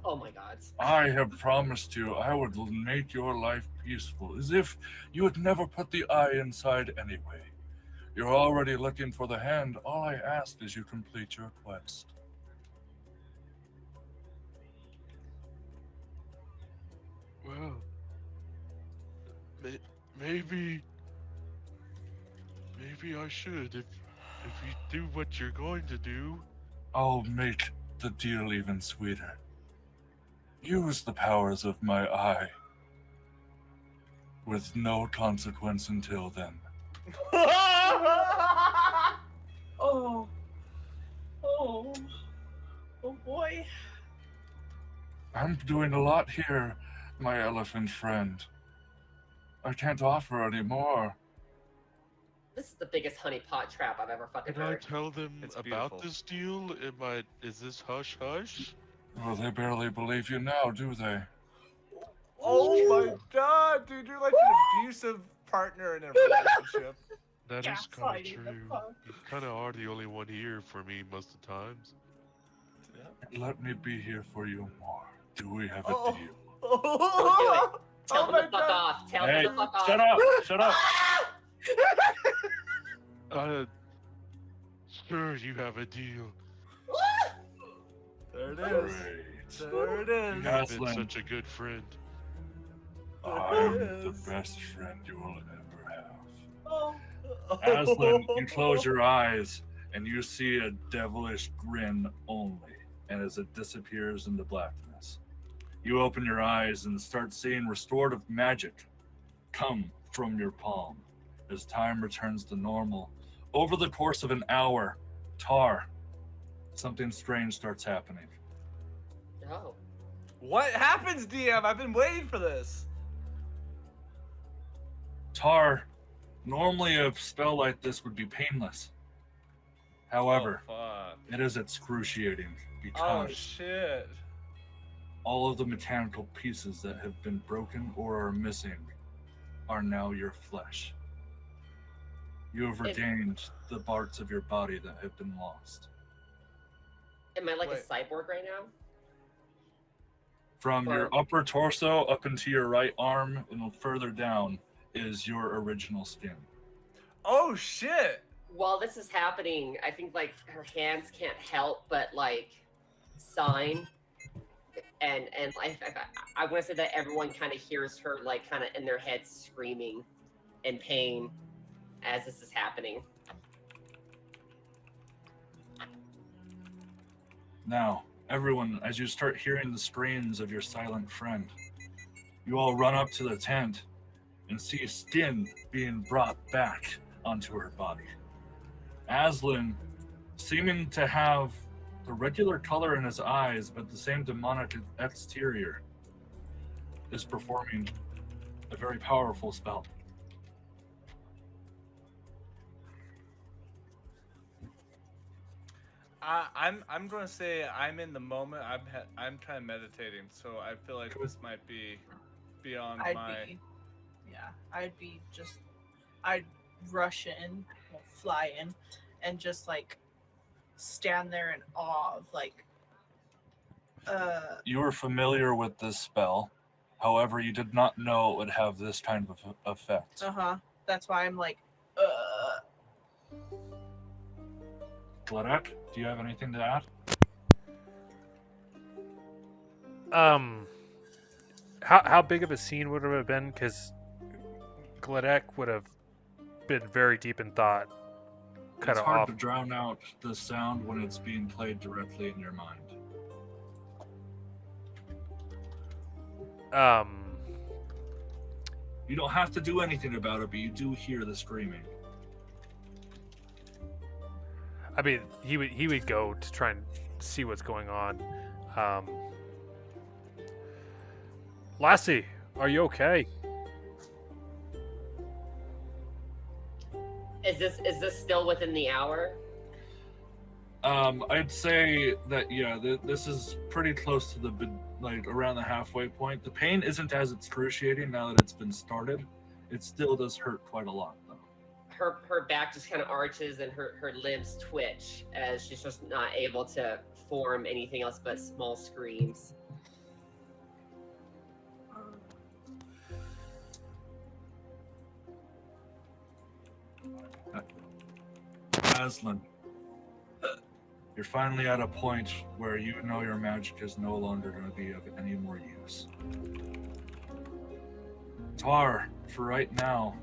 Oh my god. I have promised you I would make your life peaceful, as if you had never put the eye inside anyway. You're already looking for the hand. All I ask is you complete your quest. Well, maybe I should if you do what you're going to do. I'll make the deal even sweeter. Use the powers of my eye. With no consequence until then. Oh. Oh. Oh boy. I'm doing a lot here, my elephant friend. I can't offer any more. This is the biggest honeypot trap I've ever fucking Can I heard. tell them It's about beautiful. this deal? Is this hush hush? Well, they barely believe you now, do they? Oh my god, dude, you're like an abusive partner in a relationship. That is kind of Gaslighting the true. fuck. You kind of are the only one here for me most of the times. Let me be here for you more. Do we have a Oh. deal? Oh, do it. Tell oh them my to fuck god. off. Tell Hey, them to fuck off. shut up! Shut up! Sure, you have a deal. There it is. Great. There it is. Yeah. You've been Aslan. such a good friend. I'm the Yes. best friend you will ever have. Oh. Aslan, you close your eyes and you see a devilish grin only, and as it disappears into blackness, you open your eyes and start seeing restorative magic come from your palm. As time returns to normal, over the course of an hour, Tar, something strange starts happening. No. What happens, DM? I've been waiting for this. Tar, normally a spell like this would be painless. However, Oh, fuck. it is excruciating Oh, because shit. all of the mechanical pieces that have been broken or are missing are now your flesh. You have regained the parts of your body that have been lost. Am I like Wait. a cyborg right now? From your upper torso up into your right arm and further down is your original skin. Oh shit! While this is happening, I think like her hands can't help but like sign, and I want to say that everyone kind of hears her like kind of in their heads screaming in pain as this is happening. Now, everyone, as you start hearing the screams of your silent friend, you all run up to the tent and see skin being brought back onto her body. Aslan, seeming to have the regular color in his eyes but the same demonic exterior, is performing a very powerful spell. I'm gonna say I'm in the moment. I'm kind of meditating, so I feel like this might be beyond my. I'd rush in, well, fly in, and just like stand there in awe of like. You were familiar with this spell, however, you did not know it would have this kind of effect. That's why I'm like, Gladdek, do you have anything to add? How big of a scene would it have been? Because Gladdek would have been very deep in thought. Cut It's it hard off. to drown out the sound when it's being played directly in your mind. You don't have to do anything about it, but you do hear the screaming. I mean, he would go to try and see what's going on. Lassie, are you okay? Is this still within the hour? I'd say that this is pretty close to like around the halfway point. The pain isn't as excruciating now that it's been started. It still does hurt quite a lot though. Her back just kind of arches and her limbs twitch as she's just not able to form anything else but small screams. Aslan, you're finally at a point where you know your magic is no longer going to be of any more use. Tar, for right now,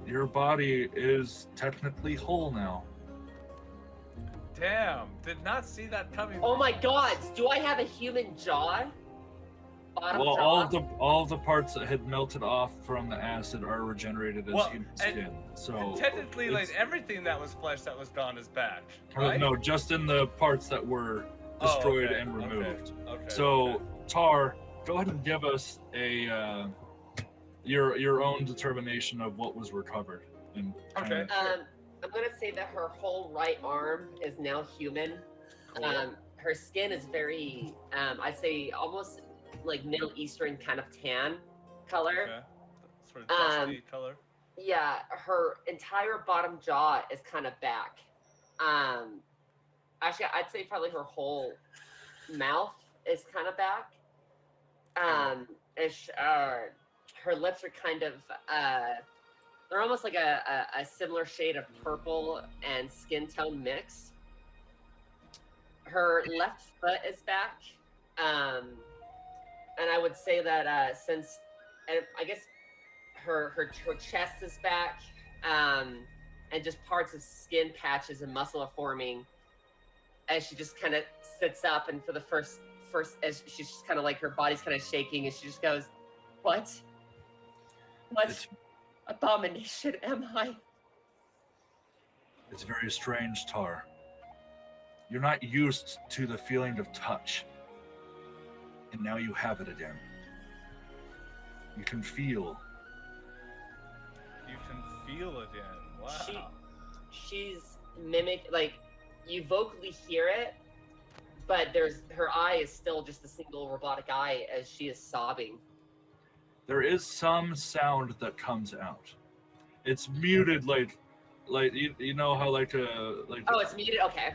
your body is technically whole now. Damn! Did not see that coming. Oh my god! Do I have a human jaw? Bottom Well, jaw? all of the parts that had melted off from the acid are regenerated as human skin. So technically, like everything that was flesh that was gone is back. Right? Right? No, just in the parts that were destroyed and removed. So Tar, go ahead and give us a your own determination of what was recovered. And Okay. I'm gonna say that her whole right arm is now human. Cool. Her skin is very, I'd say almost like Middle Eastern kind of tan color. Okay. Sort of dusty color. Yeah, her entire bottom jaw is kind of back. Actually, I'd say probably her whole mouth is kind of back. Her lips are kind of, they're almost like a similar shade of purple and skin tone mix. Her left foot is back. And I would say that since, and I guess her chest is back, and just parts of skin patches and muscle are forming as she just kind of sits up, and for the first as she's just kind of like her body's kind of shaking, and she just goes, "What abomination am I?" It's very strange, Tar. You're not used to the feeling of touch. And now you have it again. You can feel. You can feel again. Wow. She's mimic, like, you vocally hear it, but her eye is still just a single robotic eye as she is sobbing. There is some sound that comes out. it's muted like you know how like Oh, it's muted. Okay.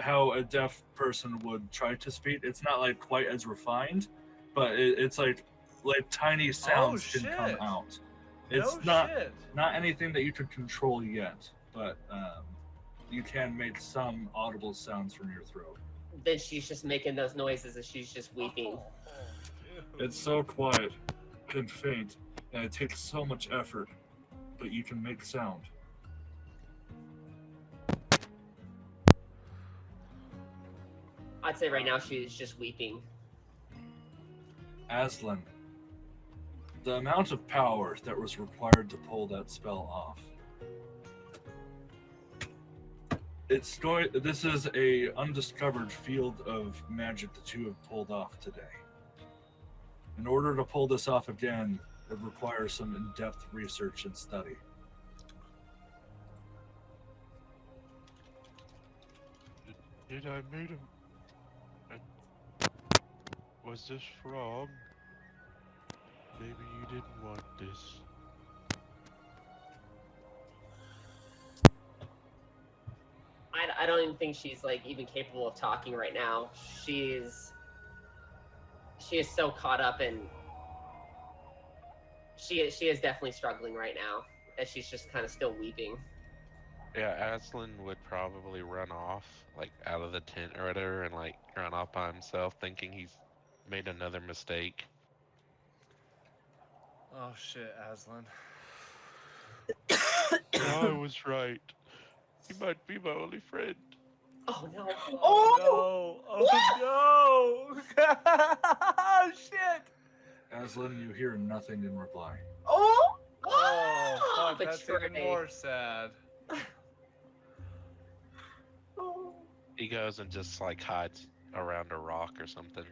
how a deaf person would try to speak. It's not like quite as refined, but it's like tiny sounds can come shit. out. No It's not shit. not anything that you could control yet, but you can make some audible sounds from your throat. Then she's just making those noises as she's just weeping. Dude. It's so quiet and faint, and it takes so much effort, but you can make sound. I'd say right now she's just weeping. Aslan, the amount of power that was required to pull that spell off. This is a undiscovered field of magic that you have pulled off today. In order to pull this off again, it requires some in-depth research and study. Did I made him? Was this wrong? Maybe you didn't want this. I don't even think she's like even capable of talking right now. She is so caught up in. She is definitely struggling right now, as she's just kind of still weeping. Yeah, Aslan would probably run off, like out of the tent or whatever, and like run off by himself, thinking he's made another mistake. Oh shit, Aslan. I was right. He might be my only friend. Oh no! Oh no! Oh no! Oh shit! Aslan, you hear nothing in reply. Oh! Oh fuck, that's Betrayed. even more sad. He goes and just like hides around a rock or something.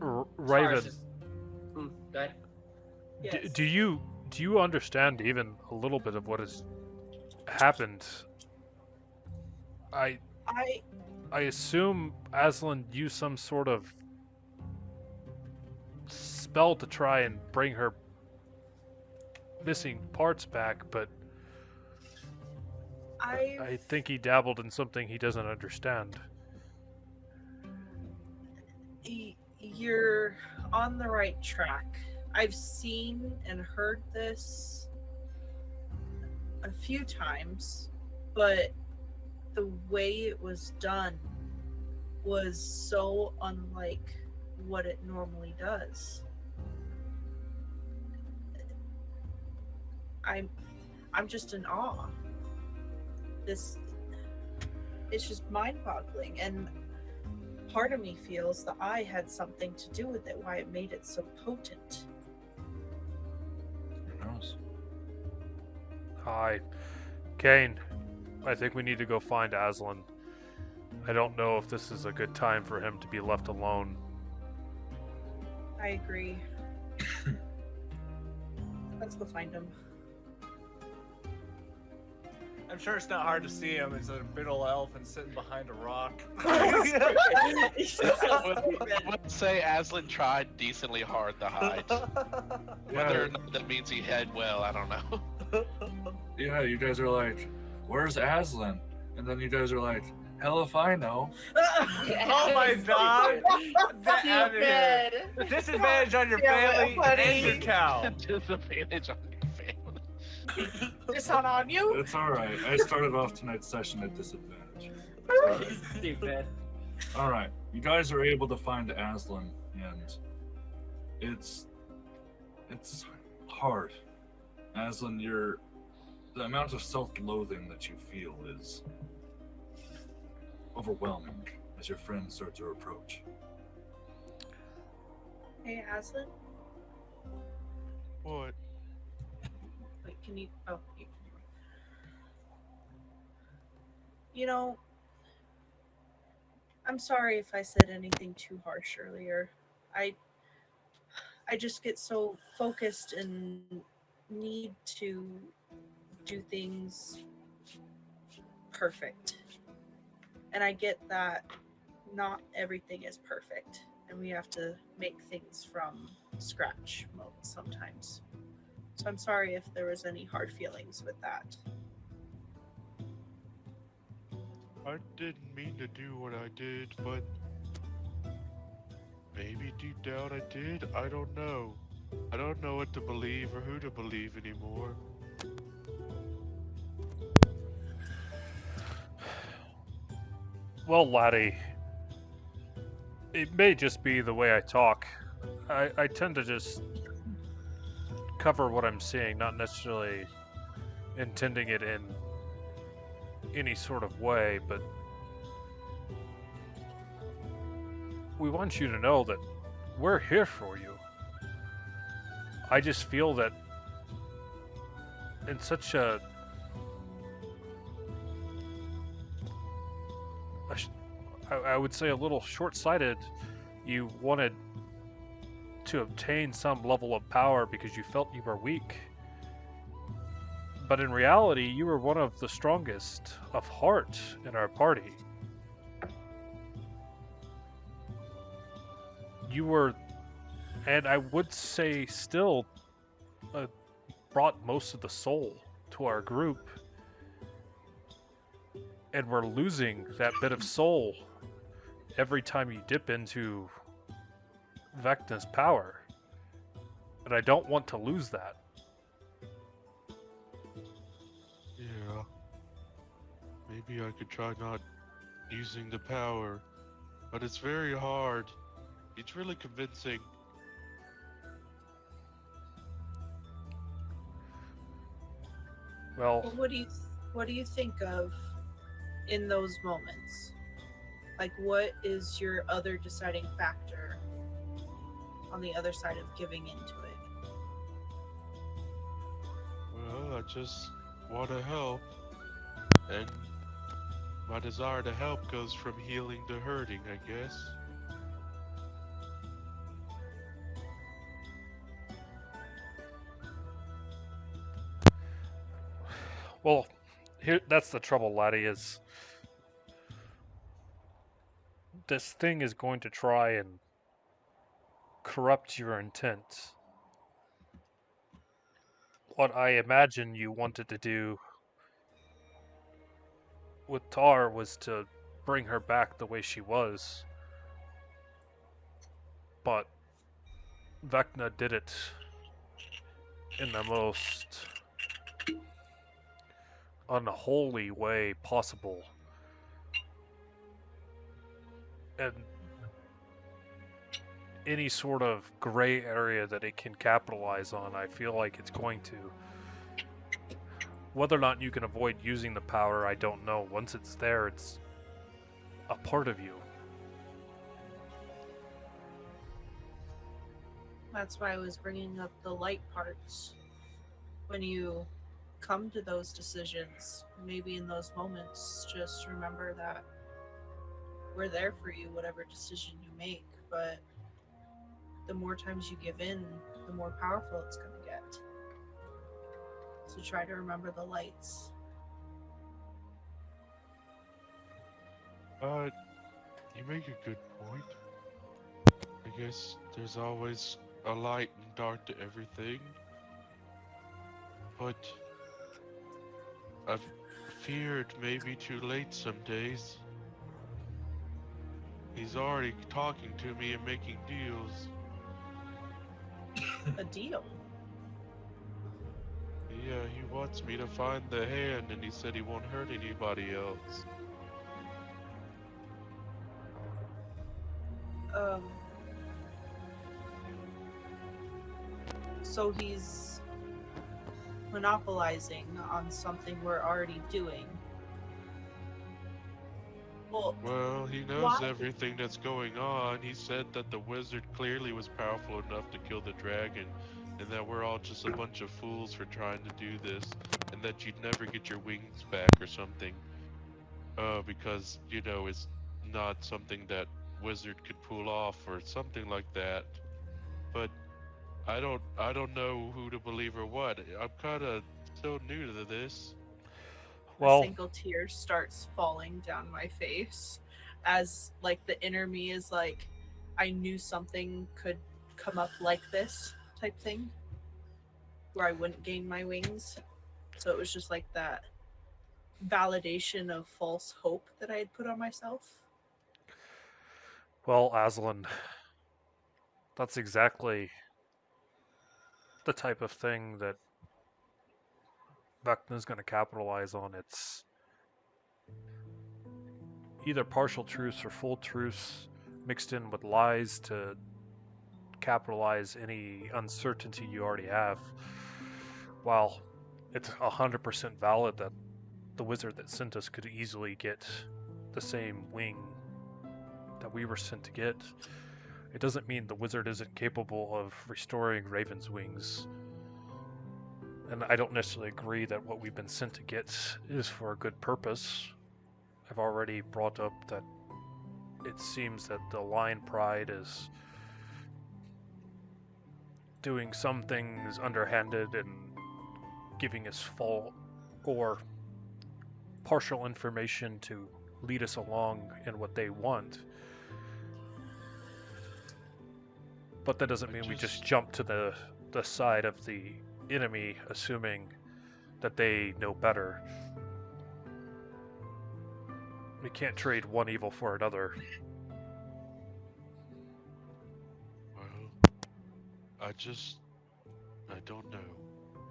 Raven, Tara's just- go ahead. Yes. do you understand even a little bit of what has happened? I assume Aslan used some sort of spell to try and bring her missing parts back, but I think he dabbled in something he doesn't understand. You're on the right track. I've seen and heard this a few times, but the way it was done was so unlike what it normally does. I'm just in awe. It's just mind-boggling, and part of me feels the eye had something to do with it, why it made it so potent. Who knows? Hi, Cain. I think we need to go find Aslan. I don't know if this is a good time for him to be left alone. I agree. Let's go find him. I'm sure it's not hard to see him. It's a big old elephant sitting behind a rock. I would say Aslan tried decently hard to hide. Whether or not that means he hid well, I don't know. Yeah, you guys are like, where's Aslan? And then you guys are like, hell if I know. Oh my god! Get out of here. Stupid. Disadvantage on your Yeah, family buddy. and your cow. Disadvantage on your family. It's not on you. It's alright. I started off tonight's session at disadvantage. Stupid. Alright, you guys are able to find Aslan, and it's hard. Aslan, the amount of self-loathing that you feel is overwhelming as your friends start to approach. Hey, Aslan. What? Wait, can you? Oh, you know, I'm sorry if I said anything too harsh earlier. I just get so focused and need to do things perfect. And I get that not everything is perfect, and we have to make things from scratch sometimes. So I'm sorry if there was any hard feelings with that. I didn't mean to do what I did, but maybe deep down I did. I don't know. I don't know what to believe or who to believe anymore. Well, laddie, it may just be the way I talk. I tend to just cover what I'm seeing, not necessarily intending it in any sort of way, but we want you to know that we're here for you. I just feel that in such I would say a little short-sighted, you wanted to obtain some level of power because you felt you were weak. But in reality, you were one of the strongest of heart in our party. You were, and I would say still, brought most of the soul to our group. And we're losing that bit of soul every time you dip into Vecna's power. And I don't want to lose that. Yeah. Maybe I could try not using the power, but it's very hard. It's really convincing. Well, Well, what do you think of in those moments? Like, what is your other deciding factor on the other side of giving into it? Well, I just want to help, and my desire to help goes from healing to hurting, I guess. well, that's the trouble, laddie, is this thing is going to try and corrupt your intent. What I imagine you wanted to do with Tar was to bring her back the way she was. But Vecna did it in the most unholy way possible. And any sort of gray area that it can capitalize on, I feel like it's going to. Whether or not you can avoid using the power, I don't know. Once it's there, it's a part of you. That's why I was bringing up the light parts. When you come to those decisions, maybe in those moments, just remember that we're there for you, whatever decision you make. But the more times you give in, the more powerful it's going to get. So try to remember the lights. You make a good point. I guess there's always a light and dark to everything. But I've feared maybe too late some days. He's already talking to me and making deals. A deal. Yeah, he wants me to find the hand, and he said he won't hurt anybody else. So he's monopolizing on something we're already doing. Well, he knows why? everything that's going on. He said that the wizard clearly was powerful enough to kill the dragon, and that we're all just a bunch of fools for trying to do this, and that you'd never get your wings back or something. Because, you know, it's not something that wizard could pull off or something like that. But I don't know who to believe or what. I'm kind of so new to this. Well, A single tear starts falling down my face as like the inner me is like, I knew something could come up like this type thing. where I wouldn't gain my wings. So it was just like that validation of false hope that I had put on myself. Well, Aslan, that's exactly the type of thing that Vecna's going to capitalize on. It's either partial truths or full truths mixed in with lies to capitalize any uncertainty you already have. While it's 100% valid that the wizard that sent us could easily get the same wing that we were sent to get, it doesn't mean the wizard isn't capable of restoring Raven's wings. And I don't necessarily agree that what we've been sent to get is for a good purpose. I've already brought up that it seems that the Lion Pride is doing some things underhanded and giving us false or partial information to lead us along in what they want. But that doesn't mean we just jump to the side of the enemy assuming that they know better. We can't trade one evil for another. Well, I don't know.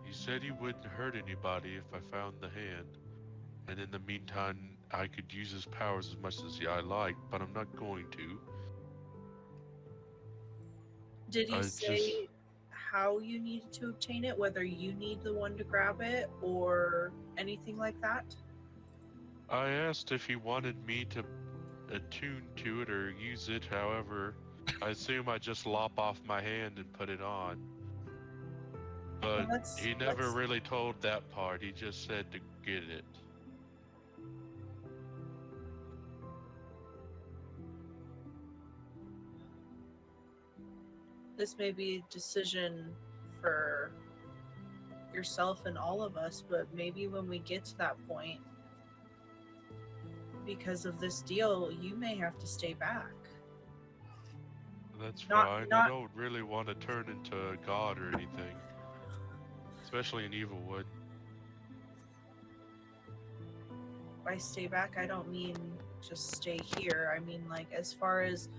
You said you wouldn't hurt anybody if I found the hand. And in the meantime, I could use his powers as much as I like, but I'm not going to. Did he I say how you needed to obtain it, whether you need the one to grab it or anything like that? I asked if he wanted me to attune to it or use it, however, I assume I just lop off my hand and put it on. But he never really told that part, he just said to get it. This may be a decision for yourself and all of us, but maybe when we get to that point, because of this deal, you may have to stay back. That's fine. I don't really want to turn into a god or anything. Especially an evil would. By stay back, I don't mean just stay here. I mean, like, as far as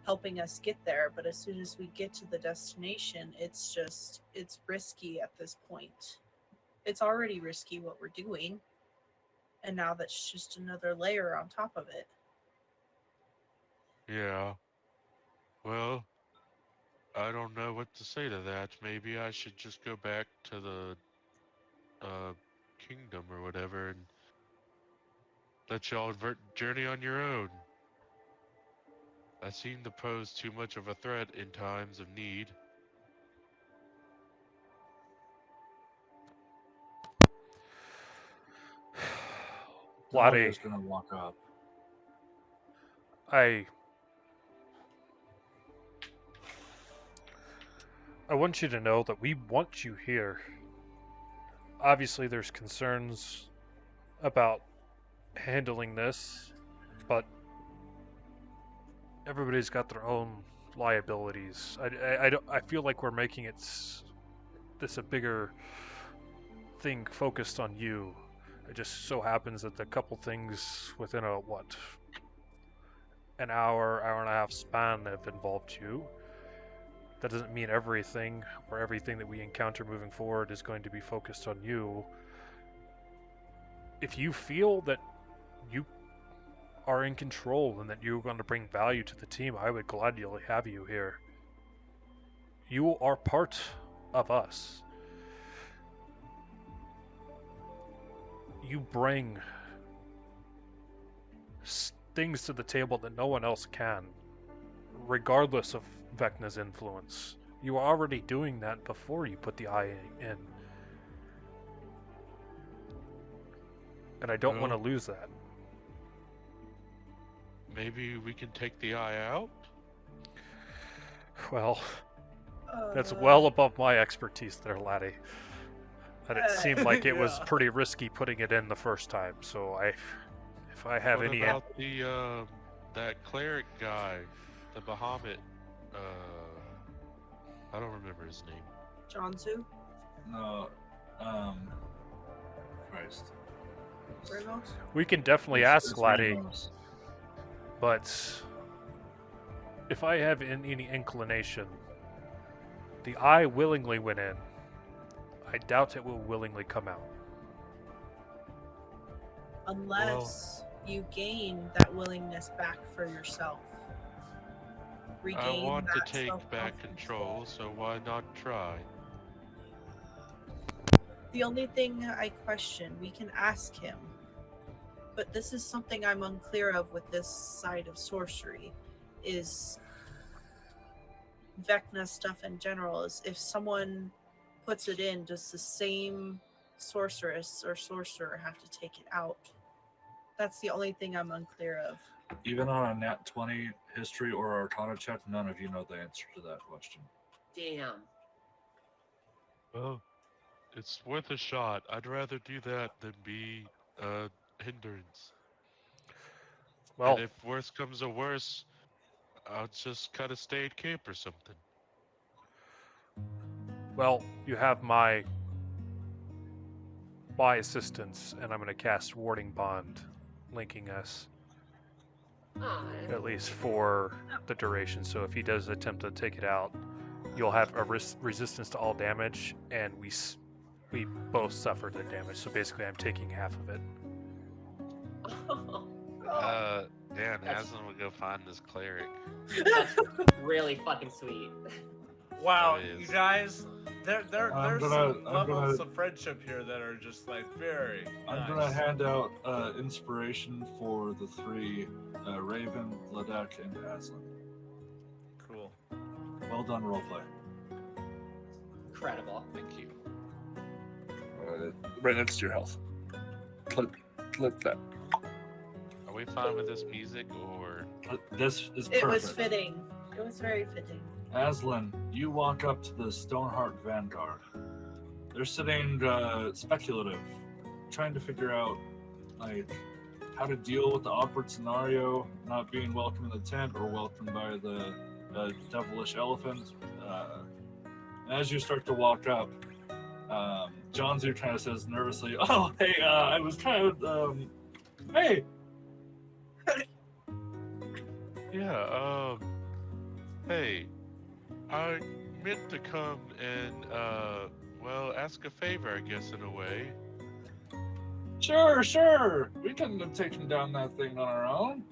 helping us get there, but as soon as we get to the destination, it's risky at this point. It's already risky what we're doing, and now that's just another layer on top of it. Yeah. Well, I don't know what to say to that. Maybe I should just go back to the kingdom or whatever and let y'all journey on your own. I seem to pose too much of a threat in times of need. Dahlia's gonna walk up. I want you to know that we want you here. Obviously, there's concerns about handling this, but everybody's got their own liabilities. I feel like we're making this a bigger thing focused on you. It just so happens that the couple things within an hour and a half span have involved you. That doesn't mean everything that we encounter moving forward is going to be focused on you. If you feel that you are in control and that you're going to bring value to the team, I would gladly have you here. You are part of us. You bring things to the table that no one else can, regardless of Vecna's influence. You were already doing that before you put the eye in. And I don't want to lose that. Maybe we can take the eye out? Well, that's well above my expertise there, laddie. And it seemed like it was pretty risky putting it in the first time, so if I have any... What about that cleric guy, the Bahamut, I don't remember his name. Jonsu? No. Christ. Ramos? We can definitely It's- ask it's Gladdek, Ramos. but if I have any inclination, the eye willingly went in. I doubt it will willingly come out. Unless you gain that willingness back for yourself. I Regain want to that take back self-confidence. control, so why not try? The only thing I question, we can ask him, but this is something I'm unclear of with this side of sorcery, is Vecna stuff in general. Is if someone puts it in, does the same sorceress or sorcerer have to take it out? That's the only thing I'm unclear of. Even on a nat 20 history or arcana check, none of you know the answer to that question. Damn. Well, it's worth a shot. I'd rather do that than be a hindrance. Well, And if worse comes to worse, I'll just kind of stay at camp or something. well, you have my assistance, and I'm going to cast Warding Bond, linking us, Aw. at least for the duration. So if he does attempt to take it out, you'll have a resistance to all damage, and we both suffer the damage. So basically, I'm taking half of it. Dan, That's- Aslan will go find this cleric. That's really fucking sweet. Wow, That you is. guys, there's I'm some gonna- levels of friendship here that are just like very I'm nice. gonna hand out inspiration for the three Raven, Gladdek, and Aslan. Cool. Well done, roleplay. Incredible. Thank you. Right next to your health. Click that. Are we fine with this music, or This is It was perfect. fitting. It was very fitting. Aslan, you walk up to the Stoneheart Vanguard. They're sitting speculative, trying to figure out like how to deal with the awkward scenario, not being welcome in the tent or welcomed by the devilish elephant. And as you start to walk up, Johnzu kind of says nervously, "Oh, hey, I was kind of, hey." Yeah, hey, I meant to come and, well, ask a favor, I guess, in a way. Sure. We couldn't have taken down that thing on our own.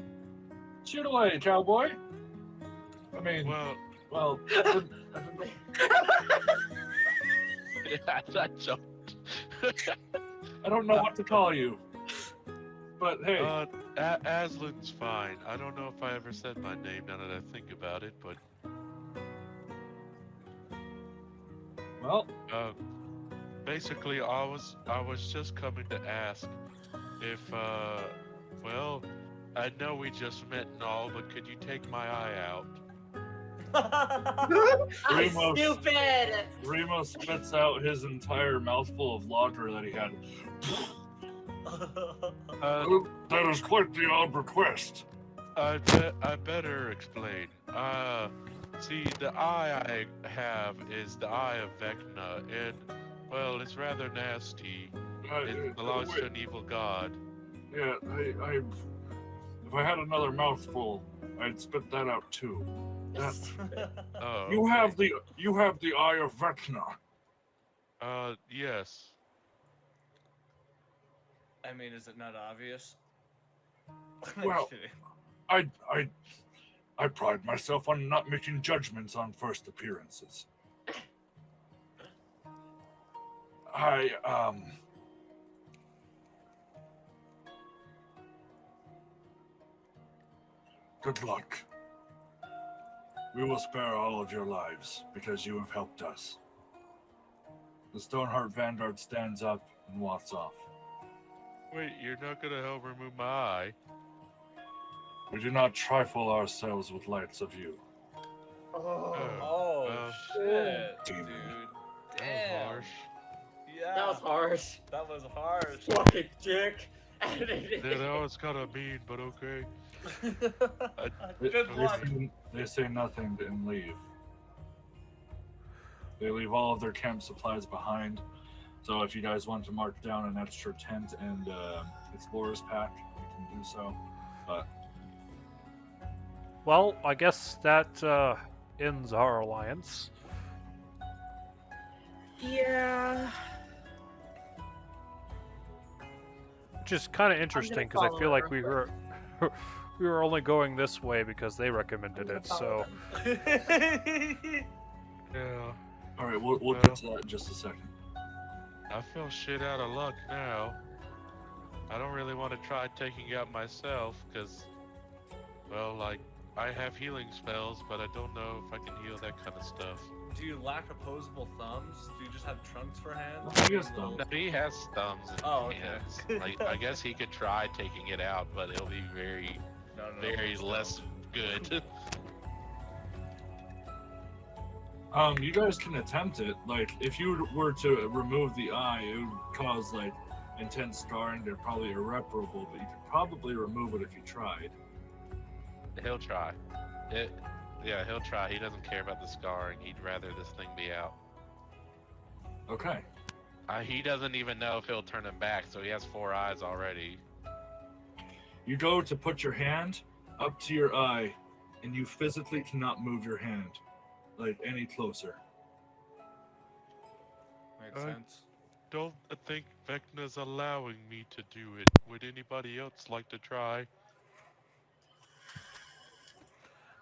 Shoot away, cowboy. I mean, Well, I I jumped. don't know what to call you. But hey, Aslan's fine. I don't know if I ever said my name now that I think about it, but, well, basically, I was just coming to ask if, well, I know we just met and all, but could you take my eye out? I'm Ramos. stupid. Remo spits out his entire mouthful of lager that he had. That is quite the odd request. I better explain. See, the eye I have is the eye of Vecna, and, well, it's rather nasty. It belongs to an evil god. Yeah, I if I had another mouthful, I'd spit that out too. Oh, You have the eye of Vecna. yes. I mean, is it not obvious? Well, Kidding. I pride myself on not making judgments on first appearances. Good luck. We will spare all of your lives because you have helped us. The Stoneheart Vanguard stands up and walks off. Wait, you're not gonna help remove my eye? We do not trifle ourselves with lights of you. Oh well, shit, Demon. dude. That was Damn. harsh. Yeah. That was harsh. That was harsh. Fucking dick. Yeah, that was kind of mean, but okay. Good luck. They say nothing and leave. They leave all of their camp supplies behind. So if you guys want to mark down an extra tent and explorer's pack, you can do so. But Well, I guess that ends our alliance. Yeah. Which is kind of interesting because I follow feel her like we real were we were only going this way because they recommended it. So Yeah. all right, we'll get to that in just a second. I feel shit out of luck now. I don't really want to try taking it out myself, because, well, like, I have healing spells, but I don't know if I can heal that kind of stuff. Do you lack opposable thumbs? Do you just have trunks for hands? He has Little- thumbs. No, he has thumbs and Oh, okay. hands. Like, I guess he could try taking it out, but it'll be very, No, very no. less good. You guys can attempt it. Like, if you were to remove the eye, it would cause like intense scarring. They're probably irreparable, but you could probably remove it if you tried. He'll try. Yeah, he'll try. He doesn't care about the scarring. He'd rather this thing be out. Okay. He doesn't even know if he'll turn him back, so he has 4 eyes already. You go to put your hand up to your eye, and you physically cannot move your hand like any closer. Makes sense. Don't think Vecna's allowing me to do it. Would anybody else like to try?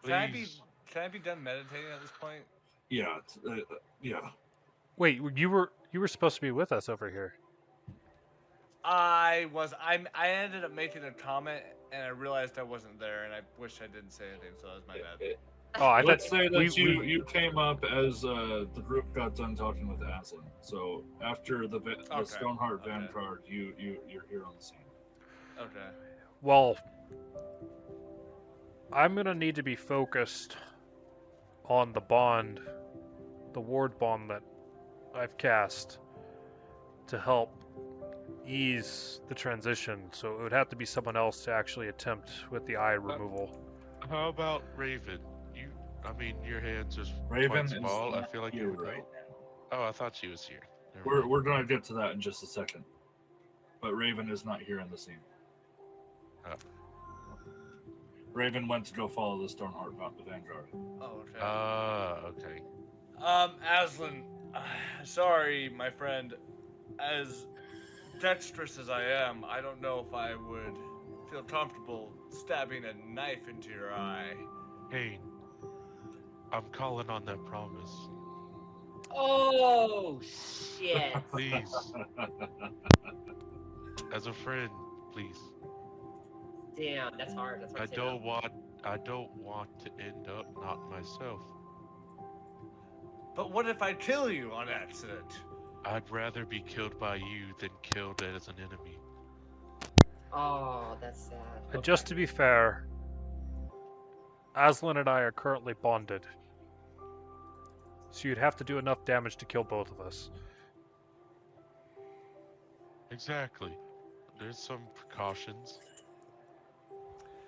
Please. Can I be done meditating at this point? Yeah. Yeah. wait, you were supposed to be with us over here. I ended up making a comment and I realized I wasn't there and I wish I didn't say anything, so that was my bad. Oh, I Let's thought say that we- you came up as the group got done talking with Aslan. So after the Okay, Stoneheart okay. Vanguard, you're here on the scene. Okay. Well, I'm gonna need to be focused on the bond, the ward bond that I've cast to help ease the transition. So it would have to be someone else to actually attempt with the eye removal. How about Raven? Your hands are Raven quite is small. I not feel like here you would right know. now. Oh, I thought she was here. Never mind. We're gonna get to that in just a second. But Raven is not here in the scene. Oh. Raven went to go follow the Stoneheart Vanguard. Oh, okay. Okay. Aslan, sorry, my friend. As dexterous as I am, I don't know if I would feel comfortable stabbing a knife into your eye. Cain, I'm calling on that promise. Oh shit! Please, as a friend, please. Damn, that's hard. That's hard. I to say don't want to end up not myself. But what if I kill you on accident? I'd rather be killed by you than killed as an enemy. that. Oh, that's sad. And just to be fair, Aslan and I are currently bonded. So you'd have to do enough damage to kill both of us. Exactly. There's some precautions.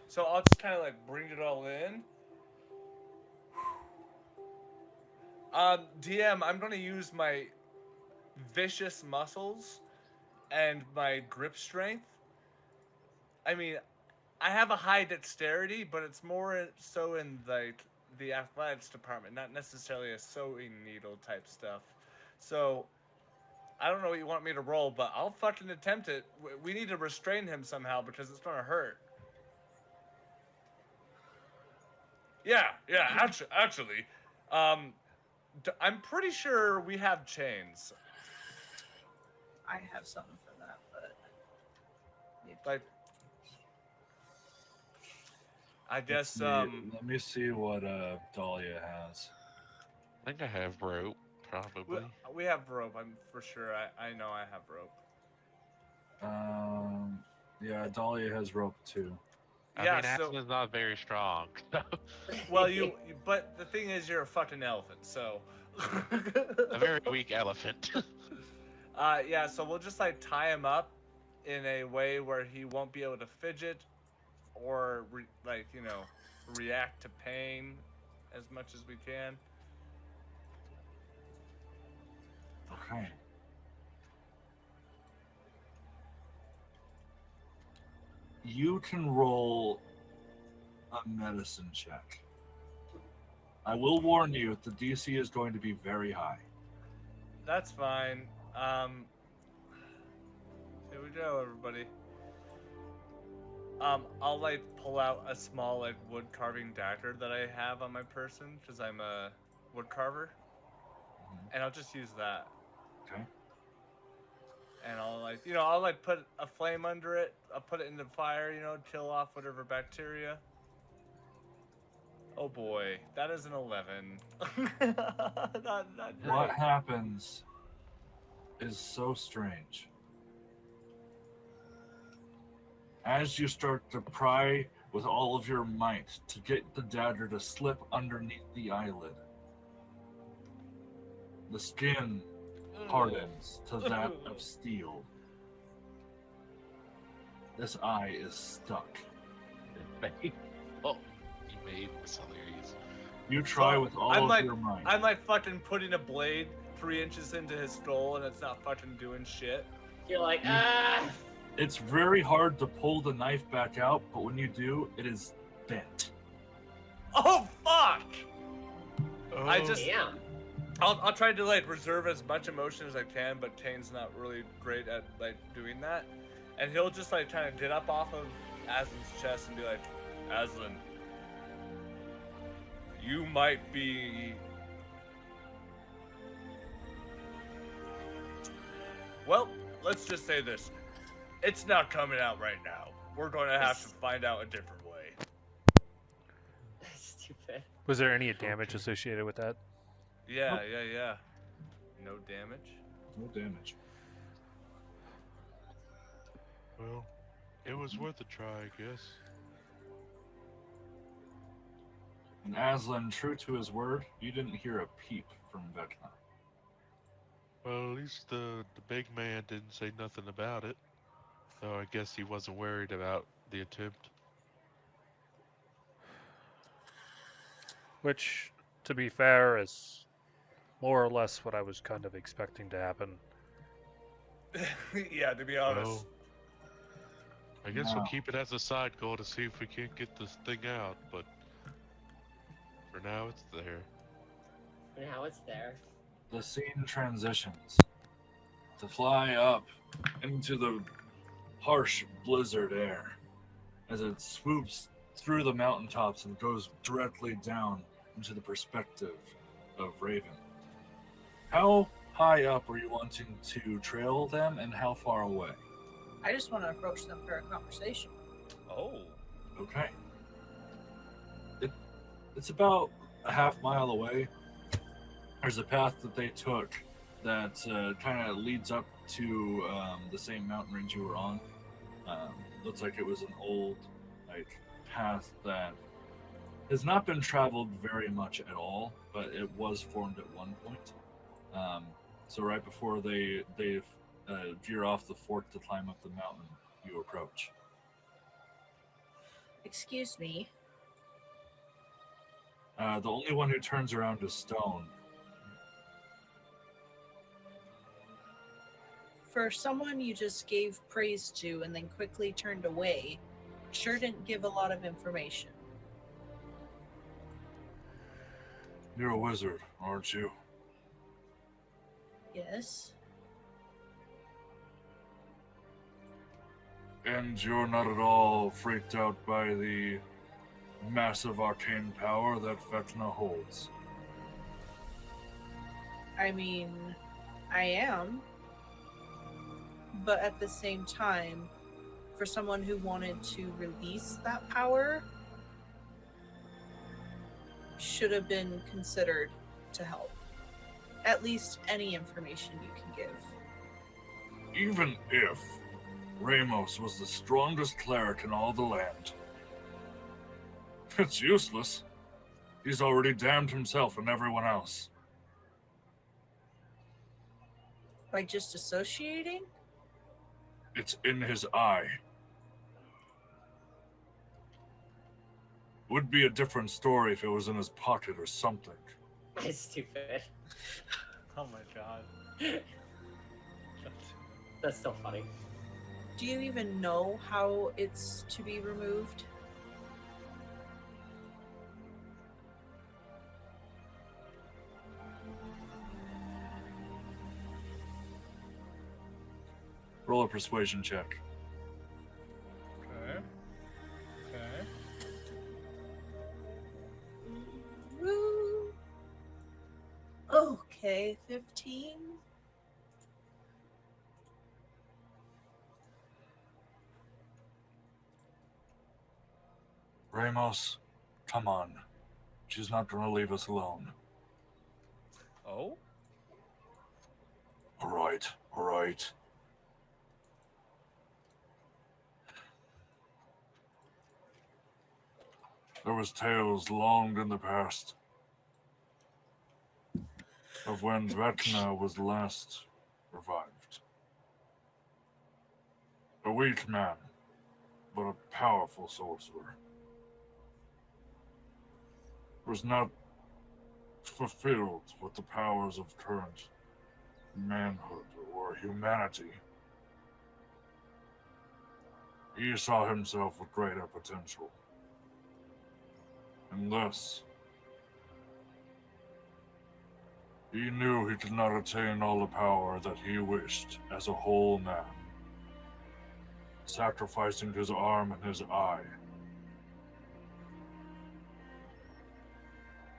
So I'll just kind of like bring it all in. DM, I'm gonna use my vicious muscles and my grip strength. I mean, I have a high dexterity, but it's more so in like the athletics department, not necessarily a sewing needle type stuff. So I don't know what you want me to roll, but I'll fucking attempt it. We need to restrain him somehow because it's gonna hurt. Yeah, actually, I'm pretty sure we have chains. I have something for that, but Like, I guess, Let me see what Dahlia has. I think I have rope, probably. we have rope. I'm for sure. I know I have rope. Yeah, Dahlia has rope too. Yeah, so- Aslan's not very strong. Well, but the thing is, you're a fucking elephant, so. A very weak elephant. Yeah, so we'll just like tie him up in a way where he won't be able to fidget or react to pain as much as we can. Okay. You can roll a medicine check. I will warn you, the DC is going to be very high. That's fine. Here we go, everybody. I'll like pull out a small like wood carving dagger that I have on my person because I'm a wood carver, and I'll just use that. Okay. And I'll like I'll like put a flame under it. I'll put it in the fire, kill off whatever bacteria. Oh boy, that is an 11. not What great. happens is so strange. As you start to pry with all of your might to get the dagger to slip underneath the eyelid, the skin hardens to that of steel. This eye is stuck. Oh, you made this hilarious. You try with all of like, your might. I'm like fucking putting a blade 3 inches into his skull and it's not fucking doing shit. You're like, ah! It's very hard to pull the knife back out, but when you do, it is bent. Oh fuck! Oh, I just Damn. I'll try to like reserve as much emotion as I can, but Kane's not really great at like doing that. And he'll just like kind of get up off of Aslan's chest and be like, Aslan, you might be... Well, let's just say this. It's not coming out right now. We're going to have to find out a different way. Stupid. Was there any damage associated with that? Yeah. No damage? No damage. well, it was worth a try, I guess. And Aslan, true to his word, you didn't hear a peep from Vecna. Well, at least the big man didn't say nothing about it. So I guess he wasn't worried about the attempt. Which, to be fair, is more or less what I was kind of expecting to happen. Yeah, to be honest. Well, I guess we'll keep it as a side goal to see if we can't get this thing out, but for now it's there. Now it's there. The scene transitions to fly up into the harsh blizzard air as it swoops through the mountaintops and goes directly down into the perspective of Raven. How high up are you wanting to trail them, and how far away? I just want to approach them for a conversation. Oh. Okay. It's about a half mile away. There's a path that they took that kind of leads up to the same mountain range you were on. Looks like it was an old path that has not been traveled very much at all, but it was formed at one point. So right before they veer off the fork to climb up the mountain, you approach. Excuse me. The only one who turns around is Stone. For someone you just gave praise to and then quickly turned away, sure didn't give a lot of information. You're a wizard, aren't you? Yes. And you're not at all freaked out by the massive arcane power that Vecna holds. I mean, I am. But at the same time, for someone who wanted to release that power, should have been considered to help. At least any information you can give. Even if Ramos was the strongest cleric in all the land, it's useless. He's already damned himself and everyone else. By just associating? It's in his eye. Would be a different story if it was in his pocket or something. Stupid. Oh my god. That's so funny. Do you even know how it's to be removed? Roll a persuasion check. Okay. Okay. Woo. Okay, 15. Ramos, come on. She's not going to leave us alone. Oh? All right, all right. There was tales long in the past of when Vecna was last revived. A weak man, but a powerful sorcerer. Was not fulfilled with the powers of current manhood or humanity. He saw himself with greater potential. And thus, he knew he could not attain all the power that he wished as a whole man, sacrificing his arm and his eye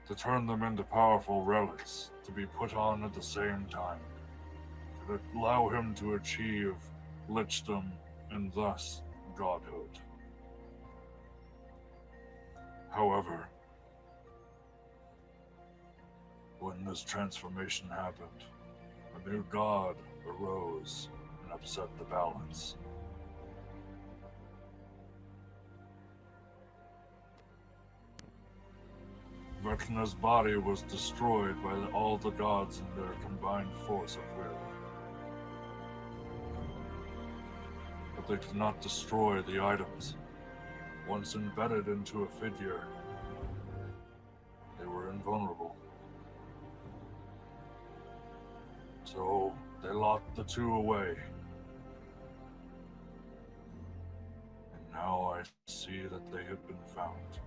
to turn them into powerful relics to be put on at the same time, to allow him to achieve lichdom and thus godhood. However, when this transformation happened, a new god arose and upset the balance. Vecna's body was destroyed by all the gods in their combined force of will. But they could not destroy the items. Once embedded into a figure, they were invulnerable. So they locked the two away. And now I see that they have been found.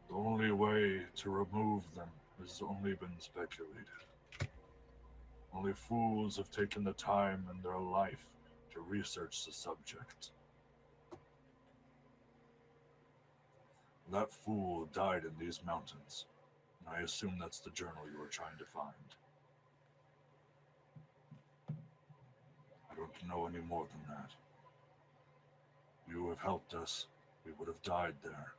The only way to remove them has only been speculated. Only fools have taken the time in their life to research the subject. That fool died in these mountains, and I assume that's the journal you were trying to find. I don't know any more than that. You have helped us. We would have died there.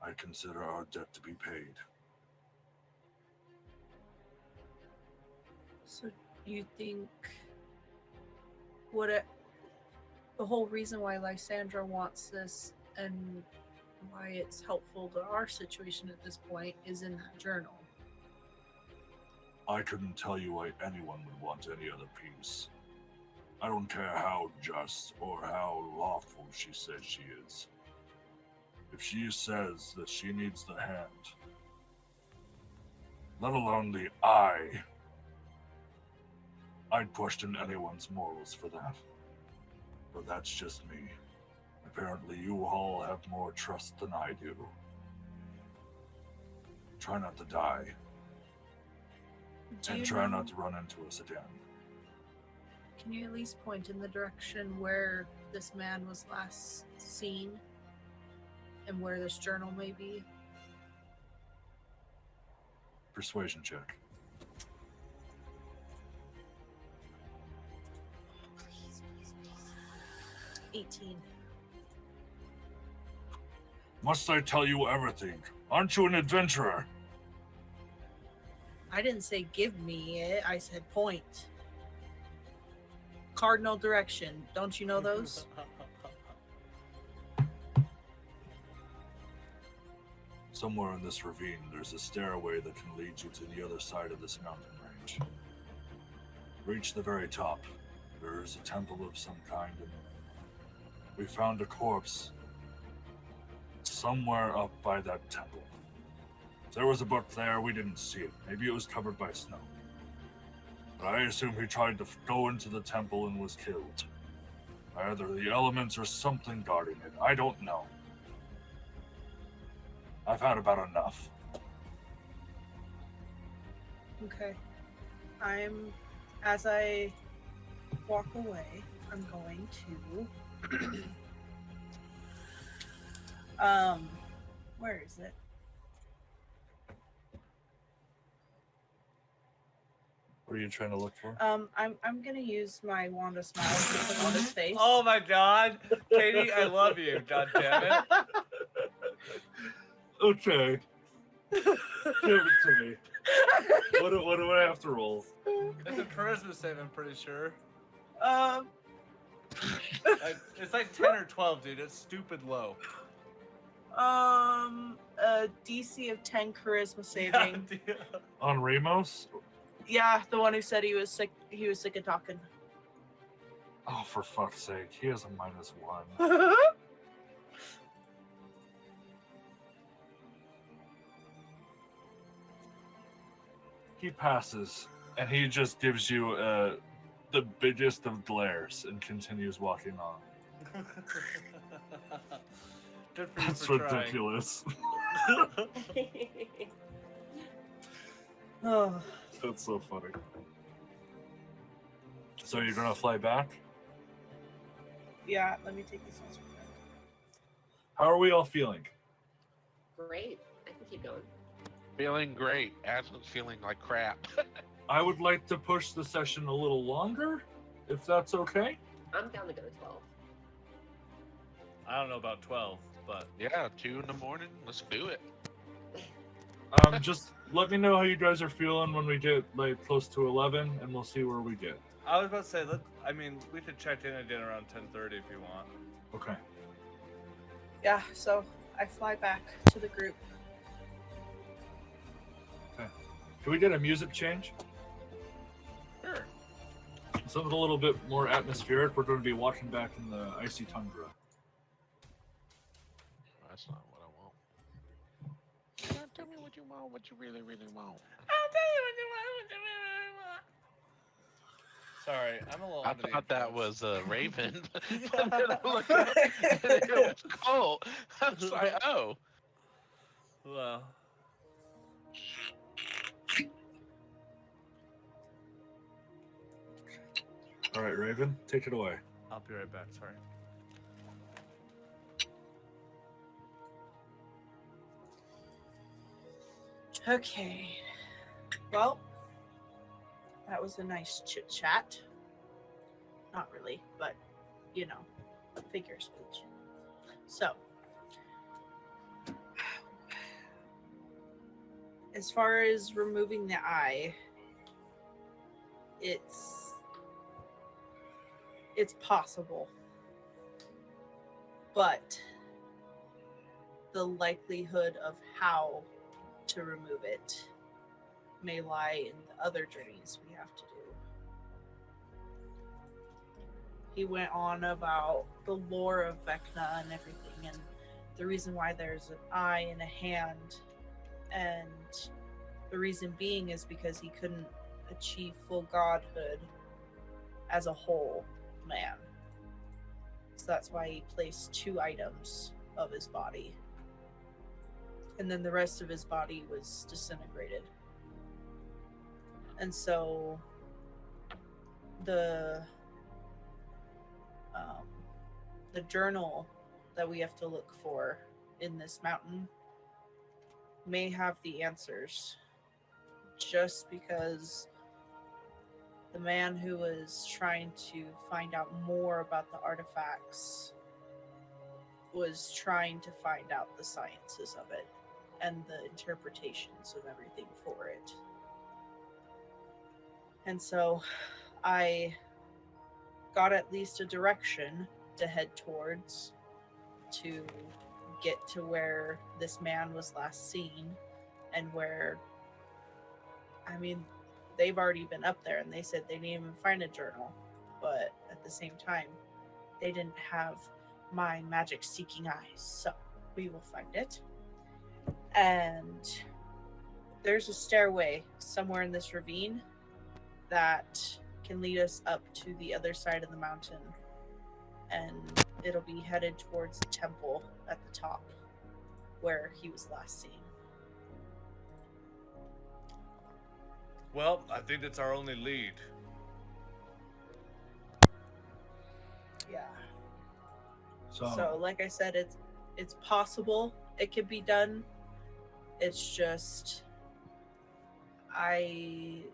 I consider our debt to be paid. So you think the whole reason why Lysandra wants this and why it's helpful to our situation at this point is in that journal? I couldn't tell you why anyone would want any other piece. I don't care how just or how lawful she says she is. If she says that she needs the hand, let alone the eye, I'd question anyone's morals for that. But that's just me. Apparently you all have more trust than I do. Try not to die. And try not to run into us again. Can you at least point in the direction where this man was last seen? And where this journal may be? Persuasion check. Please, please, please. 18. Must I tell you everything? Aren't you an adventurer? I didn't say give me it, I said point. Cardinal direction. Don't you know those? Somewhere in this ravine, there's a stairway that can lead you to the other side of this mountain range. Reach the very top. There is a temple of some kind, and we found a corpse somewhere up by that temple. If there was a book there, we didn't see it. Maybe it was covered by snow. But I assume he tried to go into the temple and was killed. Either the elements or something guarding it. I don't know. I've had about enough. Okay. As I walk away, I'm going to, where is it? What are you trying to look for? I'm gonna use my wand of smiles to put on his face. Oh my god. Katie, I love you. God damn it. Okay. Give it to me. What do I have to roll? It's a charisma save, I'm pretty sure. Um, It's like 10 or 12, dude. It's stupid low. a DC of 10 charisma saving. On Ramos? Yeah, the one who said he was sick. He was sick of talking. Oh, for fuck's sake. He has a -1. He passes, and he just gives you the biggest of glares and continues walking on. Good for you That's for ridiculous. Oh, That's so funny. So you're gonna fly back? yeah. Let me take this one. How are we all feeling? Great. I can keep going. Feeling great. Aslan's feeling like crap. I would like to push the session a little longer, if that's okay. I'm down to go to 12. I don't know about 12, but Yeah, 2 in the morning. Let's do it. Just let me know how you guys are feeling when we get like close to 11, and we'll see where we get. I was about to say, we could check in again around 10:30 if you want. Okay. Yeah. So I fly back to the group. Can we get a music change? Sure. Something a little bit more atmospheric. We're going to be walking back in the icy tundra. That's not what I want. Tell me what you want, what you really, really want. I'll tell you what you want, what you really want. Sorry, I'm a little. I under the thought that influence. was Raven. And then I looked up, and it was Cole. I was like, oh. Well. All right, Raven, take it away. I'll be right back. Sorry. Okay. Well, that was a nice chit chat. Not really, but you know, figure of speech. So, as far as removing the eye, it's possible, but the likelihood of how to remove it may lie in the other journeys we have to do. He went on about the lore of Vecna and everything, and the reason why there's an eye and a hand, and the reason being is because he couldn't achieve full godhood as a whole man. So that's why he placed 2 items of his body. And then the rest of his body was disintegrated. And so the journal that we have to look for in this mountain may have the answers, just because the man who was trying to find out more about the artifacts was trying to find out the sciences of it and the interpretations of everything for it. And so I got at least a direction to head towards to get to where this man was last seen, and where, I mean, they've already been up there and they said they didn't even find a journal, but at the same time, they didn't have my magic seeking eyes. So we will find it. And there's a stairway somewhere in this ravine that can lead us up to the other side of the mountain. And it'll be headed towards the temple at the top where he was last seen. Well, I think that's our only lead. Yeah. So, So, like I said, it's possible it could be done. It's just I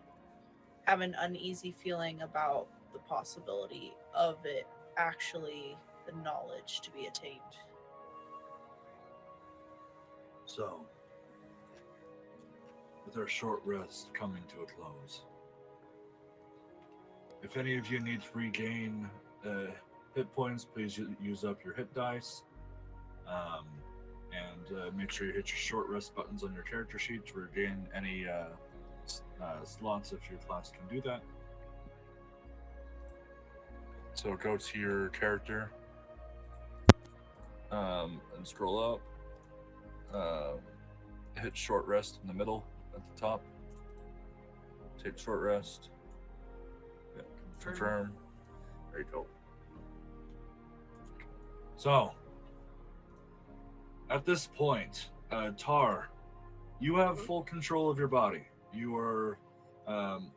have an uneasy feeling about the possibility of it actually the knowledge to be attained. so with our short rest coming to a close, if any of you need to regain hit points, please use up your hit dice. And make sure you hit your short rest buttons on your character sheet to regain any slots if your class can do that. So go to your character and scroll up. Hit short rest in the middle at the top. Take short rest. Yeah, confirm. There you go. So, at this point, Tar, you have full control of your body. You are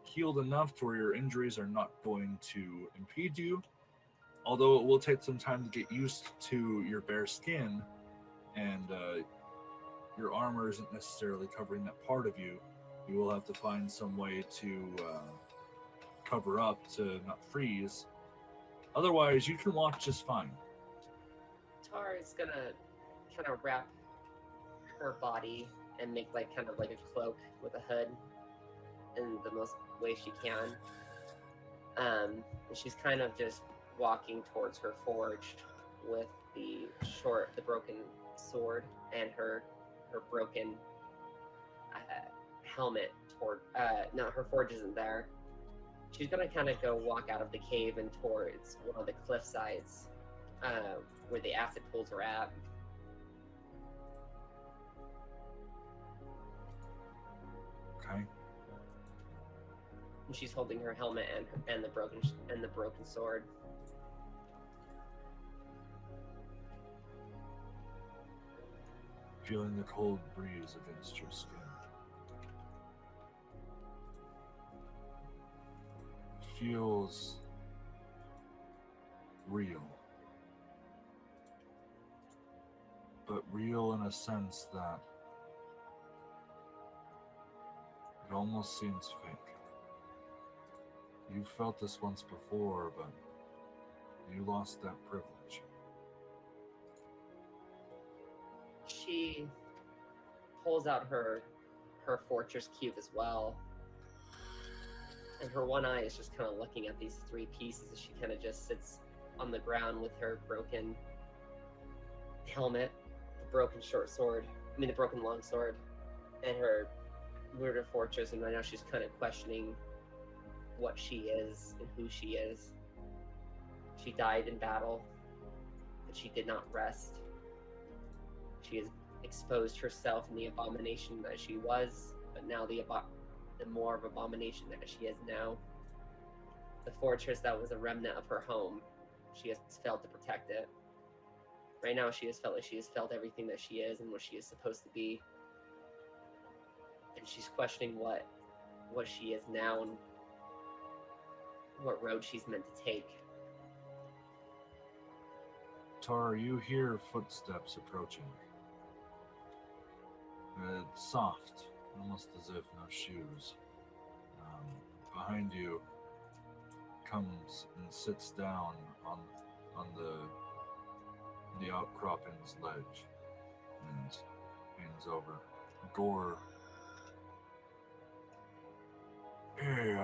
healed enough to where your injuries are not going to impede you, although it will take some time to get used to your bare skin, and your armor isn't necessarily covering that part of you. You will have to find some way to cover up to not freeze. Otherwise, you can walk just fine. Tar is gonna kind of wrap her body and make like kind of like a cloak with a hood in the most way she can. And she's kind of just walking towards her forge with the broken sword and her broken helmet toward. No, her forge isn't there. She's gonna kind of go walk out of the cave and towards one of the cliff sides where the acid pools are at. Okay. And she's holding her helmet and the broken sword. Feeling the cold breeze against your skin. Feels real. But real in a sense that it almost seems fake. You felt this once before, but you lost that privilege. She pulls out her fortress cube as well. And her one eye is just kind of looking at these three pieces as she kind of just sits on the ground with her broken helmet, the broken the broken long sword, and her murder fortress. And right now she's kind of questioning what she is and who she is. She died in battle, but she did not rest. She has exposed herself in the abomination that she was, but now the more of abomination that she is now. The fortress that was a remnant of her home, she has failed to protect it. Right now she has felt like she has failed everything that she is and what she is supposed to be. And she's questioning what she is now and what road she's meant to take. Tara, you hear footsteps approaching. It's soft, almost as if no shoes. Behind you comes and sits down on the outcropping's ledge and hands over. Gore. Hey,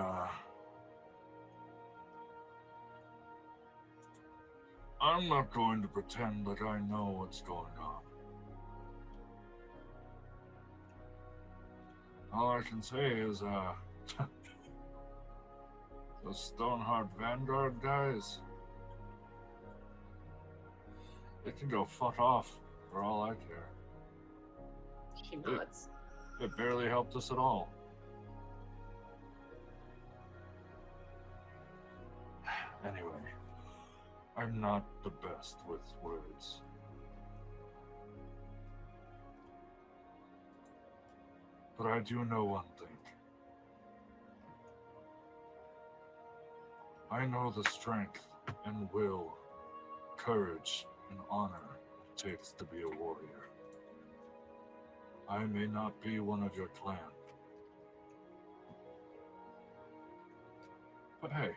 I'm not going to pretend like I know what's going on. All I can say is, those Stoneheart Vanguard guys, they can go fuck off for all I care. She nods. It barely helped us at all. Anyway, I'm not the best with words. But I do know one thing. I know the strength and will, courage and honor it takes to be a warrior. I may not be one of your clan. But hey,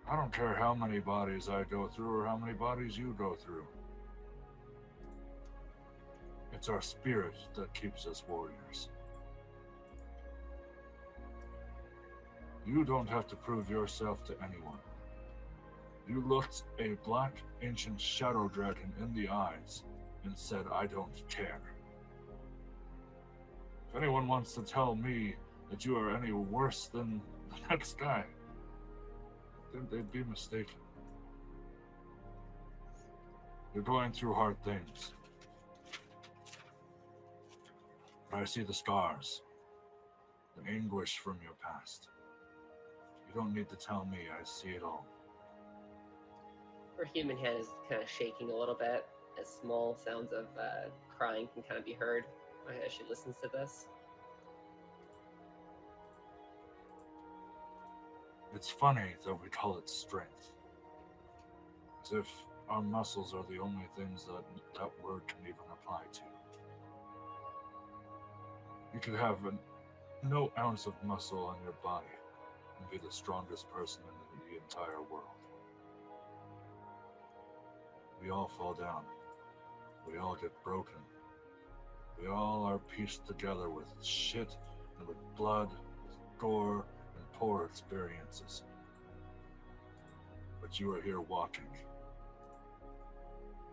I don't care how many bodies I go through or how many bodies you go through. It's our spirit that keeps us warriors. You don't have to prove yourself to anyone. You looked a black ancient shadow dragon in the eyes and said, I don't care. If anyone wants to tell me that you are any worse than the next guy, then they'd be mistaken. You're going through hard things. But I see the scars, the anguish from your past. You don't need to tell me, I see it all. Her human hand is kind of shaking a little bit as small sounds of crying can kind of be heard as she listens to this. It's funny that we call it strength. As if our muscles are the only things that that word can even apply to. You could have no ounce of muscle on your body and be the strongest person in the entire world. We all fall down. We all get broken. We all are pieced together with shit and with blood, with gore, and poor experiences. But you are here walking.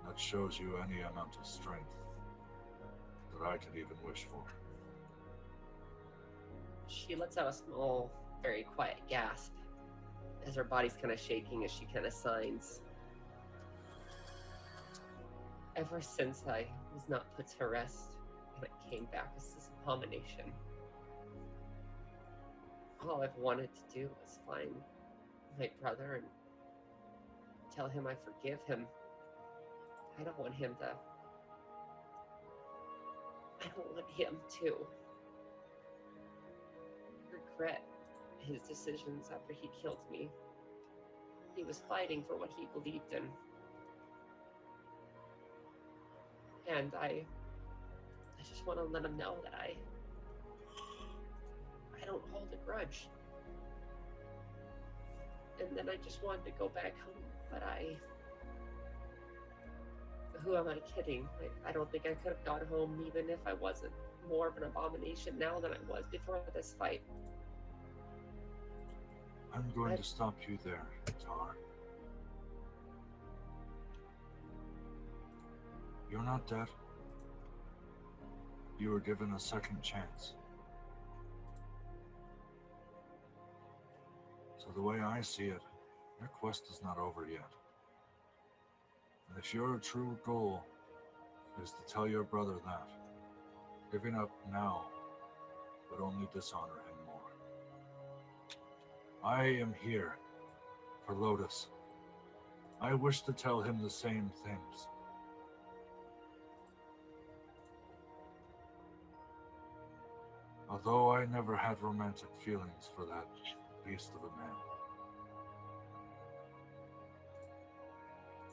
That shows you any amount of strength that I could even wish for. She lets out a small, very quiet gasp as her body's kind of shaking as she kind of signs. Ever since I was not put to rest and I came back as this abomination, all I've wanted to do was find my brother and tell him I forgive him. I don't want him to regret his decisions after he killed me. He was fighting for what he believed in. And I just want to let him know that I don't hold a grudge. And then I just wanted to go back home, but who am I kidding? I don't think I could have gone home even if I wasn't more of an abomination now than I was before this fight. I'm going to stop you there, Tar. You're not dead. You were given a second chance. So the way I see it, your quest is not over yet. And if your true goal is to tell your brother that, giving up now would only dishonor him more. I am here for Lotus. I wish to tell him the same things. Although I never had romantic feelings for that beast of a man,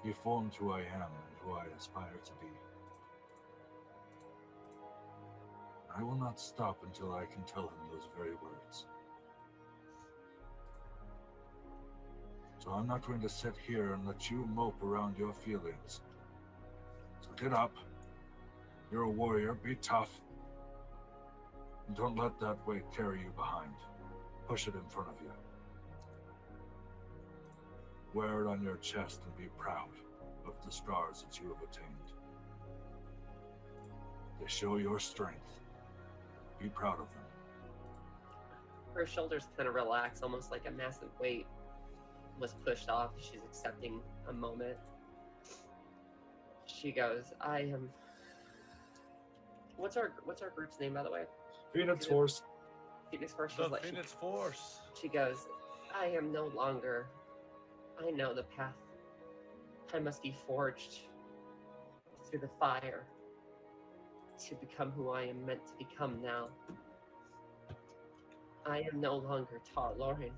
he formed who I am and who I aspire to be. I will not stop until I can tell him those very words. So I'm not going to sit here and let you mope around your feelings. So get up. You're a warrior, be tough. And don't let that weight carry you behind. Push it in front of you. Wear it on your chest and be proud of the scars that you have attained. They show your strength. Be proud of them. Her shoulders kind of relax, almost like a massive weight was pushed off. She's accepting a moment. She goes, I am. What's our group's name, by the way? Phoenix Force. Phoenix Force. The Phoenix Force. She goes, I am no longer. I know the path. I must be forged through the fire to become who I am meant to become now. I am no longer Tar Loren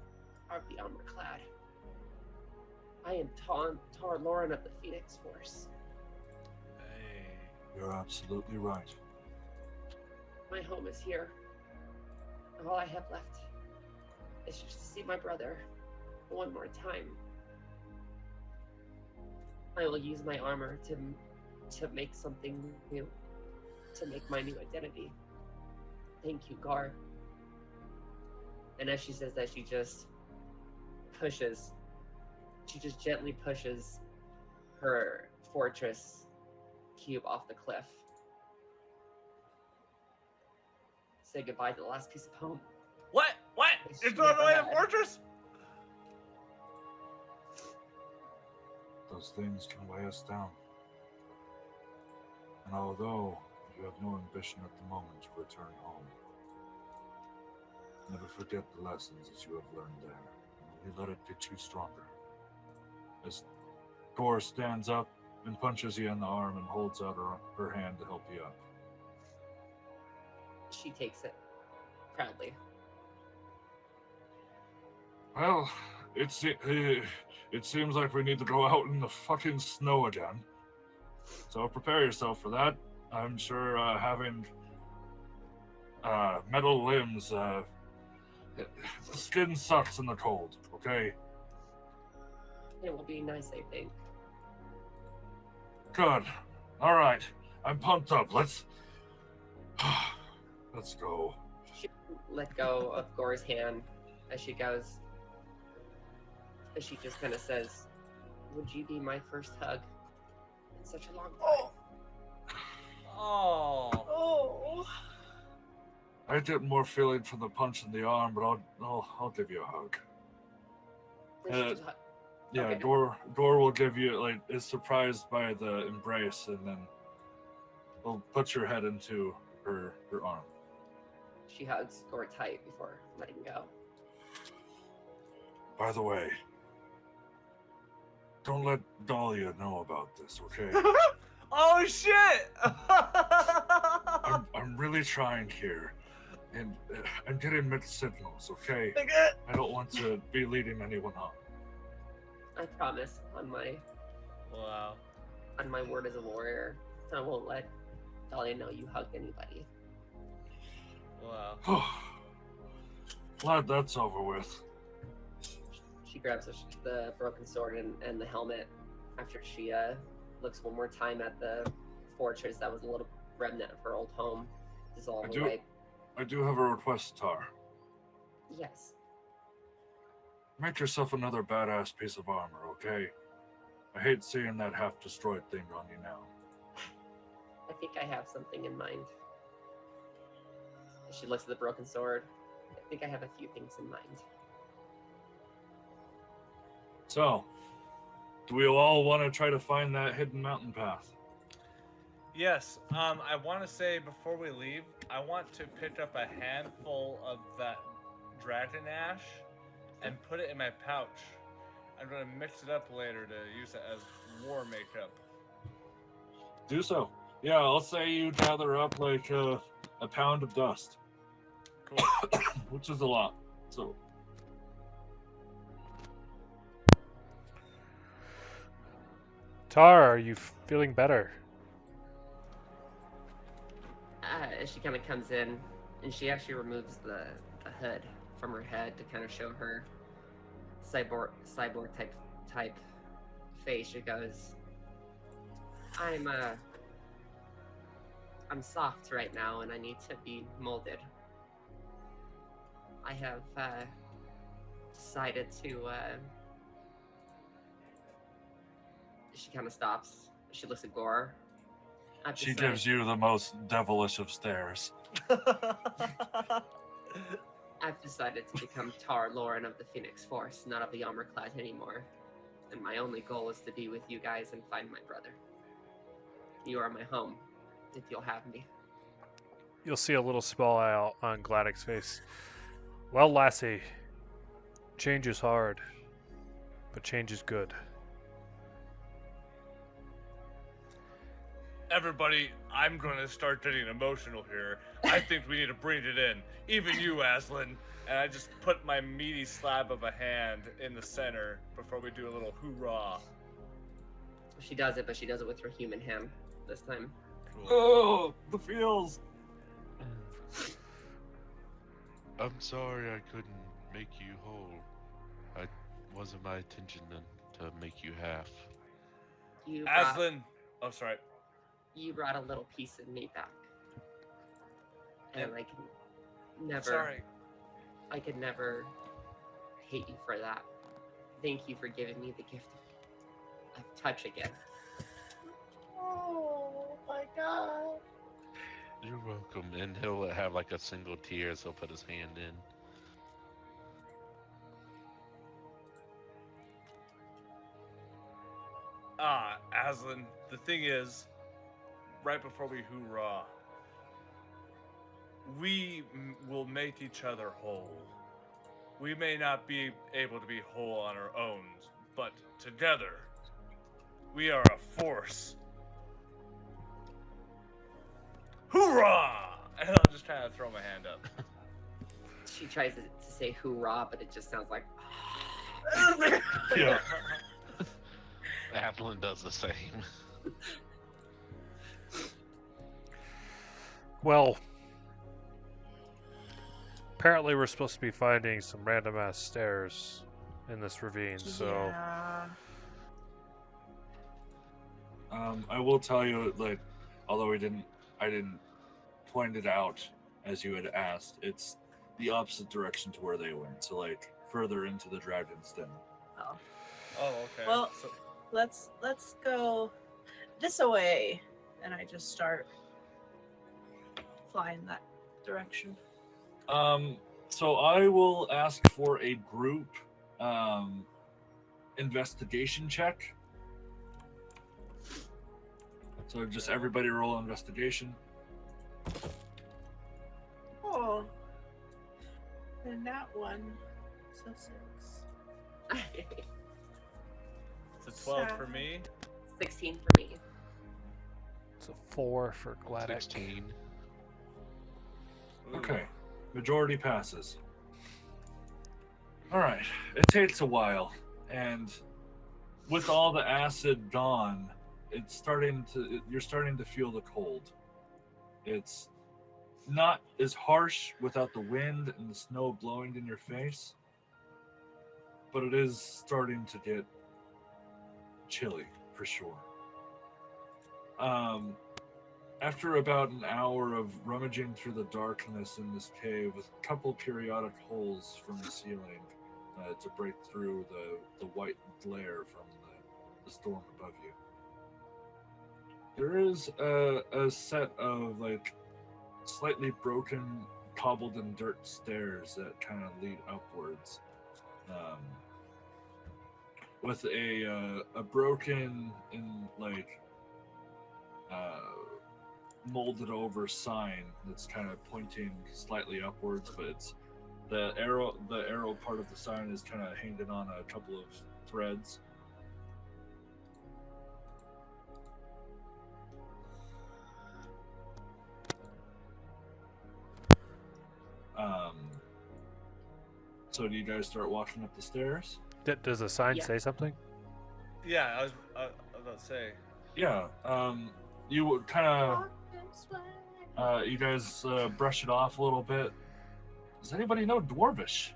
of the Armor Clad. I am Tar Loren of the Phoenix Force. Hey. You're absolutely right. My home is here. All I have left is just to see my brother one more time. I will use my armor to make something new, to make my new identity. Thank you, Gar. And as she says that, she just gently pushes her fortress cube off the cliff. Say goodbye to the last piece of home. What? What? You're throwing away the fortress? Those things can weigh us down. And although you have no ambition at the moment to return home, never forget the lessons that you have learned there. And only let it get you stronger. As Gore stands up and punches you in the arm and holds out her hand to help you up. She takes it proudly. Well, it seems like we need to go out in the fucking snow again. So prepare yourself for that. I'm sure having metal limbs, skin sucks in the cold, okay? It will be nice, I think. Good. All right. I'm pumped up. Let's go. She let go of Gore's hand as she goes. As she just kind of says, "Would you be my first hug in such a long time?" Oh. I get more feeling from the punch in the arm, but I'll give you a hug. Then she just Yeah, Okay. Gore will give you is surprised by the embrace, and then will put your head into her arm. She hugs Gore tight before letting go. By the way, don't let Dahlia know about this, okay? Oh shit! I'm really trying here, and I'm getting mixed signals, okay? Okay. I don't want to be leading anyone on. I promise on my word as a warrior, I won't let Dahlia know you hugged anybody. Wow. Glad that's over with. She grabs the broken sword and the helmet after she looks one more time at the fortress that was a little remnant of her old home dissolved away. I do have a request, Tar. Yes. Make yourself another badass piece of armor, okay? I hate seeing that half-destroyed thing on you now. I think I have something in mind. She looks at the broken sword. I think I have a few things in mind. So, do we all want to try to find that hidden mountain path? Yes. I want to say before we leave, I want to pick up a handful of that dragon ash and put it in my pouch. I'm going to mix it up later to use it as war makeup. Do so. Yeah, I'll say you gather up like a pound of dust. Cool. Which is a lot. So. Tar, are you feeling better? She kind of comes in and she actually removes the hood from her head to kind of show her cyborg type face. She goes, I'm soft right now and I need to be molded. I have decided to she kind of stops. She looks at Gore. She gives you the most devilish of stares. I've decided to become Tar Loren of the Phoenix Force, not of the Armor Clad anymore. And my only goal is to be with you guys and find my brother. You are my home, if you'll have me. You'll see a little smile on Gladdek's face. Well, lassie, change is hard, but change is good. Everybody, I'm going to start getting emotional here. I think we need to bring it in. Even you, Aslan. And I just put my meaty slab of a hand in the center before we do a little hoorah. She does it, but she does it with her human hand this time. Cool. Oh, the feels. I'm sorry I couldn't make you whole. It wasn't my intention to make you half. You brought, Aslan. Oh, sorry. you brought a little piece of me back. And I can never... Sorry. I could never hate you for that. Thank you for giving me the gift of touch again. Oh my god. You're welcome. And he'll have like a single tear, so he'll put his hand in. Aslan, the thing is, right before we hoorah, we will make each other whole. We may not be able to be whole on our own, but together, we are a force. Hoorah! And I'll just kind of throw my hand up. She tries to say hoorah, but it just sounds like... Yeah. Aslan does the same. Well, apparently we're supposed to be finding some random ass stairs in this ravine, so Yeah. I will tell you, like, although I didn't point it out as you had asked, it's the opposite direction to where they went. So, like, further into the dragon's den. Oh. Oh, okay. Well, So, let's go this away, and I just start flying that direction. So I will ask for a group investigation check. So just everybody roll investigation. Oh. And that one. So 6. it's a 12 for me. 16 for me. it's a 4 for Gladdek. 16. Ooh. Okay. Majority passes. Alright. It takes a while. And with all the acid gone, you're starting to feel the cold. It's not as harsh without the wind and the snow blowing in your face, but it is starting to get chilly for sure. After about an hour of rummaging through the darkness in this cave with a couple periodic holes from the ceiling to break through the white glare from the storm above you, there is a set of like slightly broken, cobbled and dirt stairs that kind of lead upwards, with a broken and like molded over sign that's kind of pointing slightly upwards, but it's the arrow part of the sign is kind of hanging on a couple of threads. So do you guys start walking up the stairs? Does the sign Yeah. say something? Yeah, I was about to say. Yeah. You would kind of you guys brush it off a little bit. Does anybody know Dwarvish?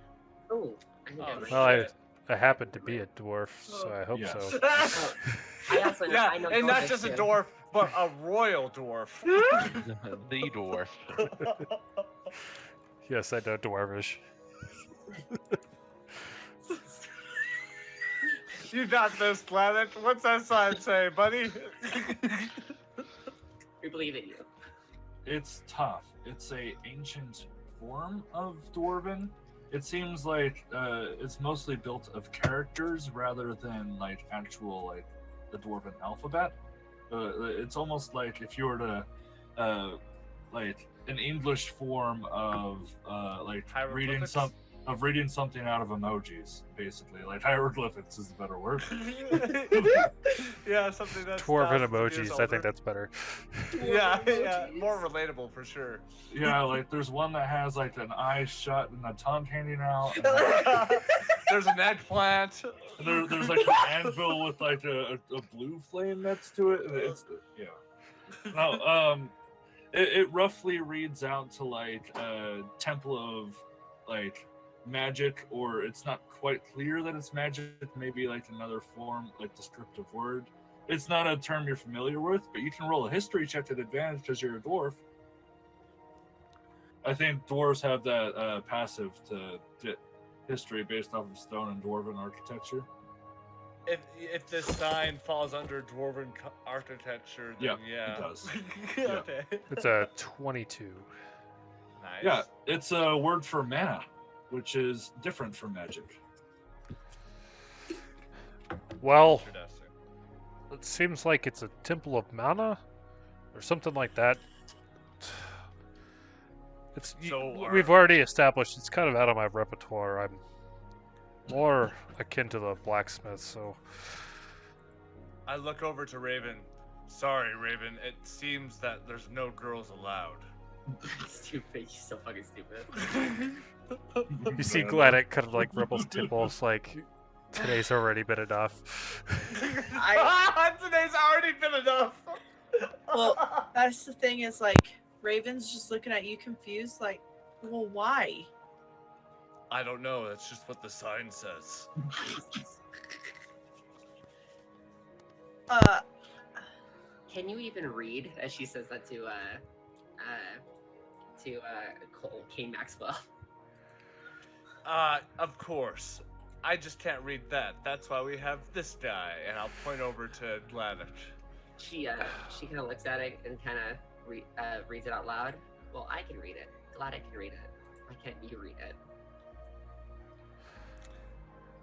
Oh, I think Oh, I Well, shit. I happen to be a dwarf, so I hope Yes. so. I also know, Yeah, I know and not Dwarvish just a too. dwarf, but a royal dwarf. The dwarf. Yes, I know dwarvish. You got this, Gladdek. What's that sign say, buddy? We believe in you. It's tough. It's a ancient form of Dwarven. It seems like it's mostly built of characters rather than like actual like the Dwarven alphabet. It's almost like if you were to, like an English form of like Hieroglyphics? reading something out of emojis, basically. Like hieroglyphics is the better word. Yeah, something that's Dwarven thousands of years emojis. I think older. that's better. Yeah, yeah, more relatable for sure. Yeah, like there's one that has like an eye shut and a tongue hanging out. There's an eggplant. And there's like an anvil with like a blue flame next to it. And it's yeah. No, it roughly reads out to like a temple of like magic, or it's not quite clear that it's magic. Maybe like another form, like descriptive word. It's not a term you're familiar with, but you can roll a history check at advantage because you're a dwarf. I think dwarves have that passive to get history based off of stone and dwarven architecture. If this sign falls under dwarven architecture, then yeah. It does. Okay. It's a 22. Nice. Yeah, it's a word for mana, which is different from magic. Well, Interesting. it seems like it's a temple of mana, or something like that. We've already established it's kind of out of my repertoire. I'm more akin to the blacksmith, so I look over to Raven. Sorry, Raven. It seems that there's no girls allowed. Stupid. You're so fucking stupid. you see Gladdek kind of like rubbles temples like today's already been enough. Today's already been enough. Well, that's the thing is like Raven's just looking at you confused, like, well, why? I don't know. That's just what the sign says. Can you even read? As she says that to Cain Maxwell. Of course. I just can't read that. That's why we have this guy, and I'll point over to Gladdek. She kind of looks at it and kind of reads it out loud. Well, I can read it. Gladdek can read it. Why can't you read it?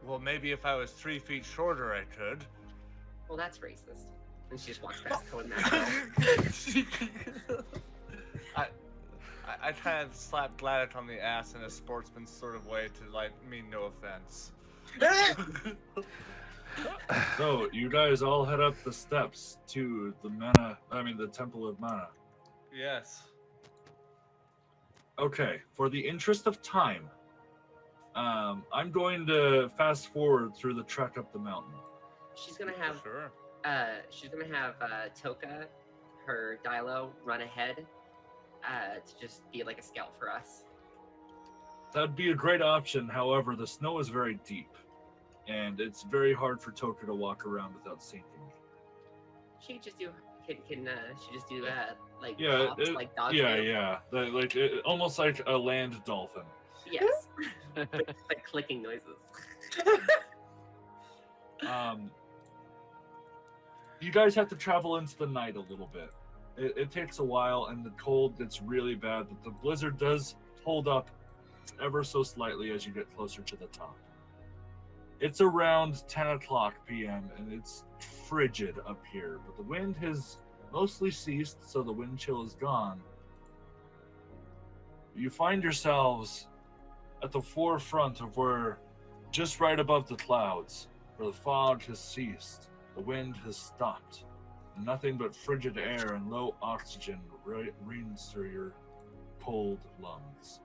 Well, maybe if I was 3 feet shorter, I could. Well, that's racist. And she just walks past Cain Maxwell. I kind of slapped Gladdek on the ass in a sportsman sort of way to like mean no offense. So you guys all head up the steps to the the Temple of Mana. Yes. Okay, for the interest of time, I'm going to fast forward through the trek up the mountain. She's gonna have Sure. Toka, her Dilo, run ahead to just be like a scout for us. That'd be a great option. However, the snow is very deep, and it's very hard for Toka to walk around without sinking. She could just do she just do like Yeah, hops, like dogs yeah, do. like almost like a land dolphin. Yes. like clicking noises. You guys have to travel into the night a little bit. It takes a while, and the cold gets really bad, but the blizzard does hold up ever so slightly as you get closer to the top. It's around 10 o'clock p.m., and it's frigid up here, but the wind has mostly ceased, so the wind chill is gone. You find yourselves at the forefront of where, just right above the clouds, where the fog has ceased, the wind has stopped, and nothing but frigid air and low oxygen reigns through your cold lungs.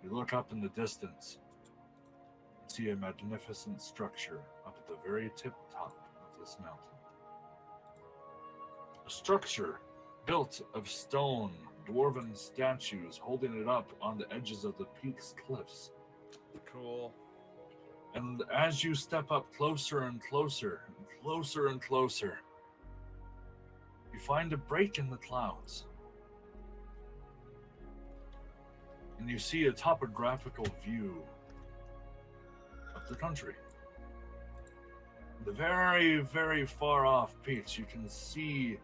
You look up in the distance and see a magnificent structure up at the very tip top of this mountain. A structure built of stone, dwarven statues holding it up on the edges of the peak's cliffs. Cool. And as you step up closer and closer, and closer and closer, you find a break in the clouds. And you see a topographical view of the country. The very, very far off peaks, you can see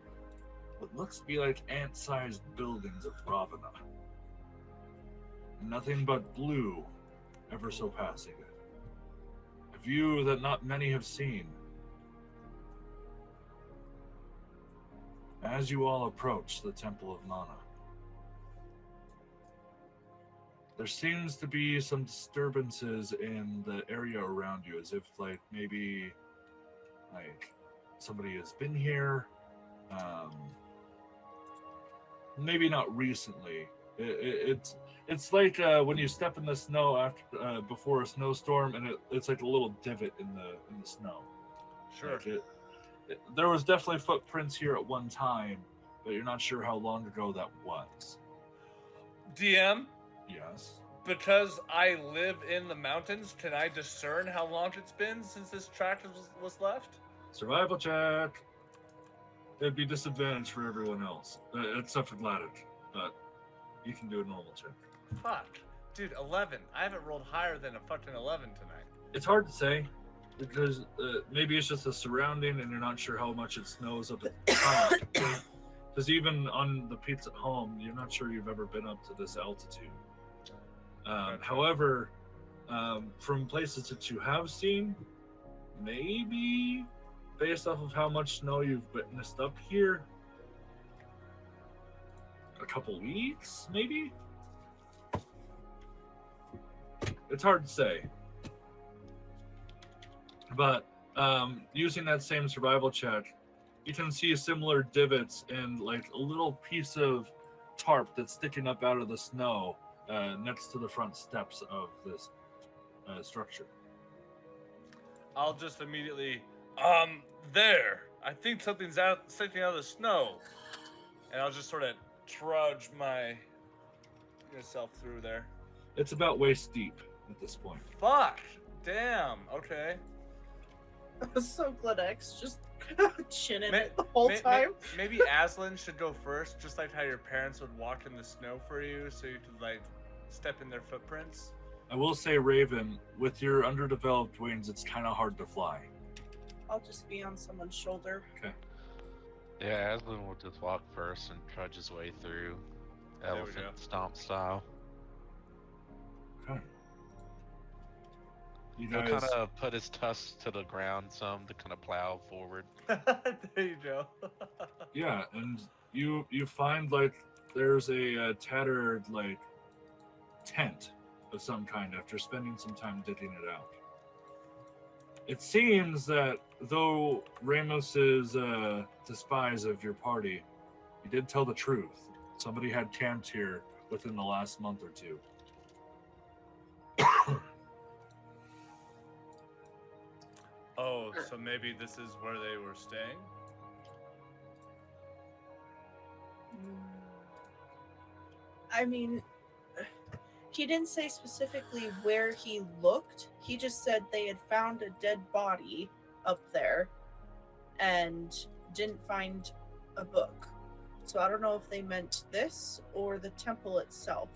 what looks to be like ant-sized buildings of Ravana. Nothing but blue ever so passing it. A view that not many have seen. As you all approach the Temple of Mana, there seems to be some disturbances in the area around you, as if like maybe like somebody has been here. Maybe not recently. It's like when you step in the snow after before a snowstorm, and it's like a little divot in the snow. Sure. Like there was definitely footprints here at one time, but you're not sure how long ago that was. DM, Yes. because I live in the mountains, can I discern how long it's been since this track was left? Survival check. It'd be disadvantage for everyone else, except for Gladdek, but you can do a normal check. Fuck. Dude, 11. I haven't rolled higher than a fucking 11 tonight. It's hard to say, because maybe it's just the surrounding and you're not sure how much it snows up at the top. Because even on the peaks at home, you're not sure you've ever been up to this altitude. However, from places that you have seen, maybe based off of how much snow you've witnessed up here, a couple weeks, maybe? It's hard to say. But using that same survival check, you can see similar divots and like a little piece of tarp that's sticking up out of the snow next to the front steps of this structure. I'll just immediately, there. I think something's sticking out of the snow. And I'll just sort of trudge myself through there. It's about waist deep at this point. Fuck. Damn. Okay. So Gladdek's just chinning it the whole time. Maybe Aslan should go first, just like how your parents would walk in the snow for you, so you could like step in their footprints. I will say, Raven, with your underdeveloped wings, it's kind of hard to fly. I'll just be on someone's shoulder. Okay. Yeah, Aslan will just walk first and trudge his way through, There we elephant go. stomp style. Okay. You He'll guys, kind of put his tusks to the ground some to kind of plow forward. There you go. yeah, and you find like there's a tattered like tent of some kind after spending some time digging it out. It seems that though Ramos is despise of your party, he did tell the truth. Somebody had camped here within the last month or two. Oh, so maybe this is where they were staying? I mean, he didn't say specifically where he looked. He just said they had found a dead body up there and didn't find a book. So I don't know if they meant this or the temple itself.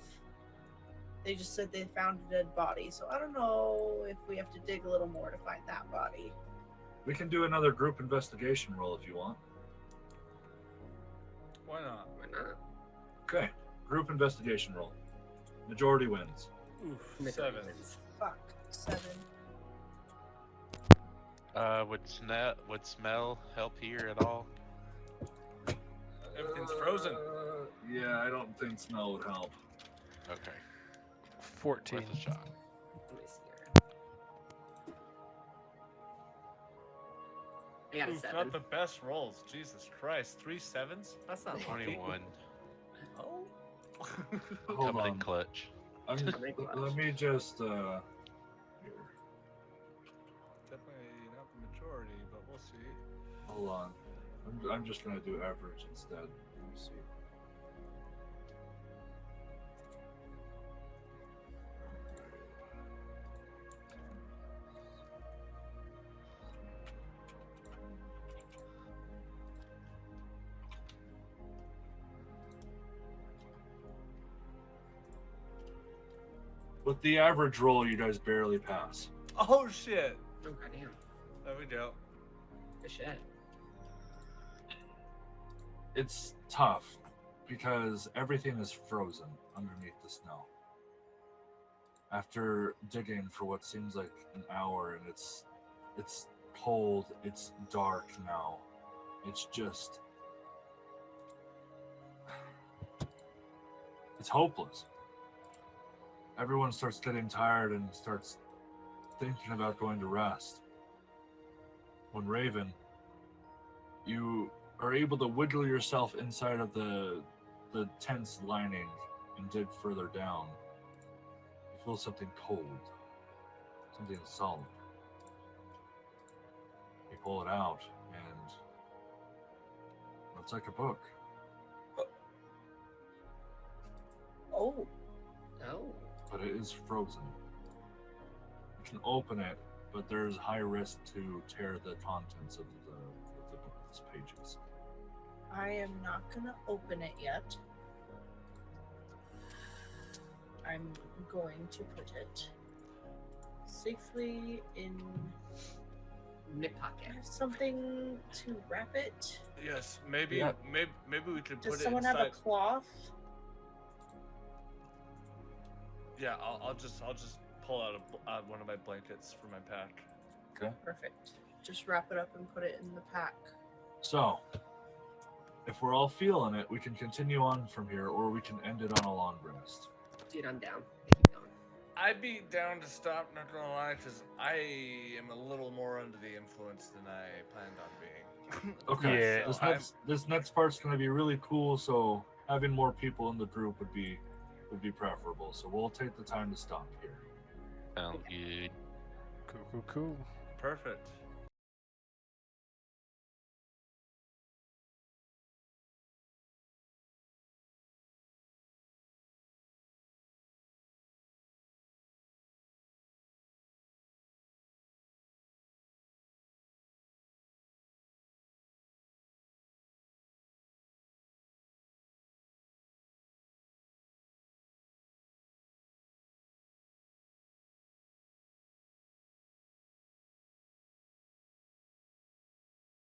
They just said they found a dead body. So I don't know if we have to dig a little more to find that body. We can do another group investigation roll if you want. Why not? Why not? Okay, group investigation roll. Majority wins. Oof, 7. Fuck. 7. Would smell help here at all? Everything's frozen. Yeah, I don't think smell would help. Okay, 14. worth a shot. Let me see here. I got a Oof, 7. not the best rolls. Jesus Christ. 3 7s? That's not lucky. 21. Oh. Hold Coming in on. clutch. Let me just here. Definitely not the majority, but we'll see. Hold on. I'm just gonna do average instead. Let me see. With the average roll, you guys barely pass. Oh shit. Oh, goddamn. There we go. Good shit. It's tough because everything is frozen underneath the snow. After digging for what seems like an hour, and it's cold, it's dark now. It's just It's hopeless. Everyone starts getting tired and starts thinking about going to rest. When Raven, you are able to wiggle yourself inside of the tent's lining and dig further down. You feel something cold, something solid. You pull it out, and it's like a book. Oh, Oh. But it is frozen. You can open it, but there's high risk to tear the contents of the book's pages. I am not gonna open it yet. I'm going to put it safely in. Nip I pocket. have something to wrap it. Yes, maybe Yeah. maybe we could Does put it someone inside. have a cloth? Yeah, I'll just pull out one of my blankets from my pack. Okay. Perfect. Just wrap it up and put it in the pack. So, if we're all feeling it, we can continue on from here, or we can end it on a long rest. Dude, I'm down. Keep going. I'd be down to stop, not gonna lie, because I am a little more under the influence than I planned on being. Okay. Yeah. This next part's going to be really cool. So having more people in the group would be preferable. So we'll take the time to stop here. Sounds good. Cool. Perfect.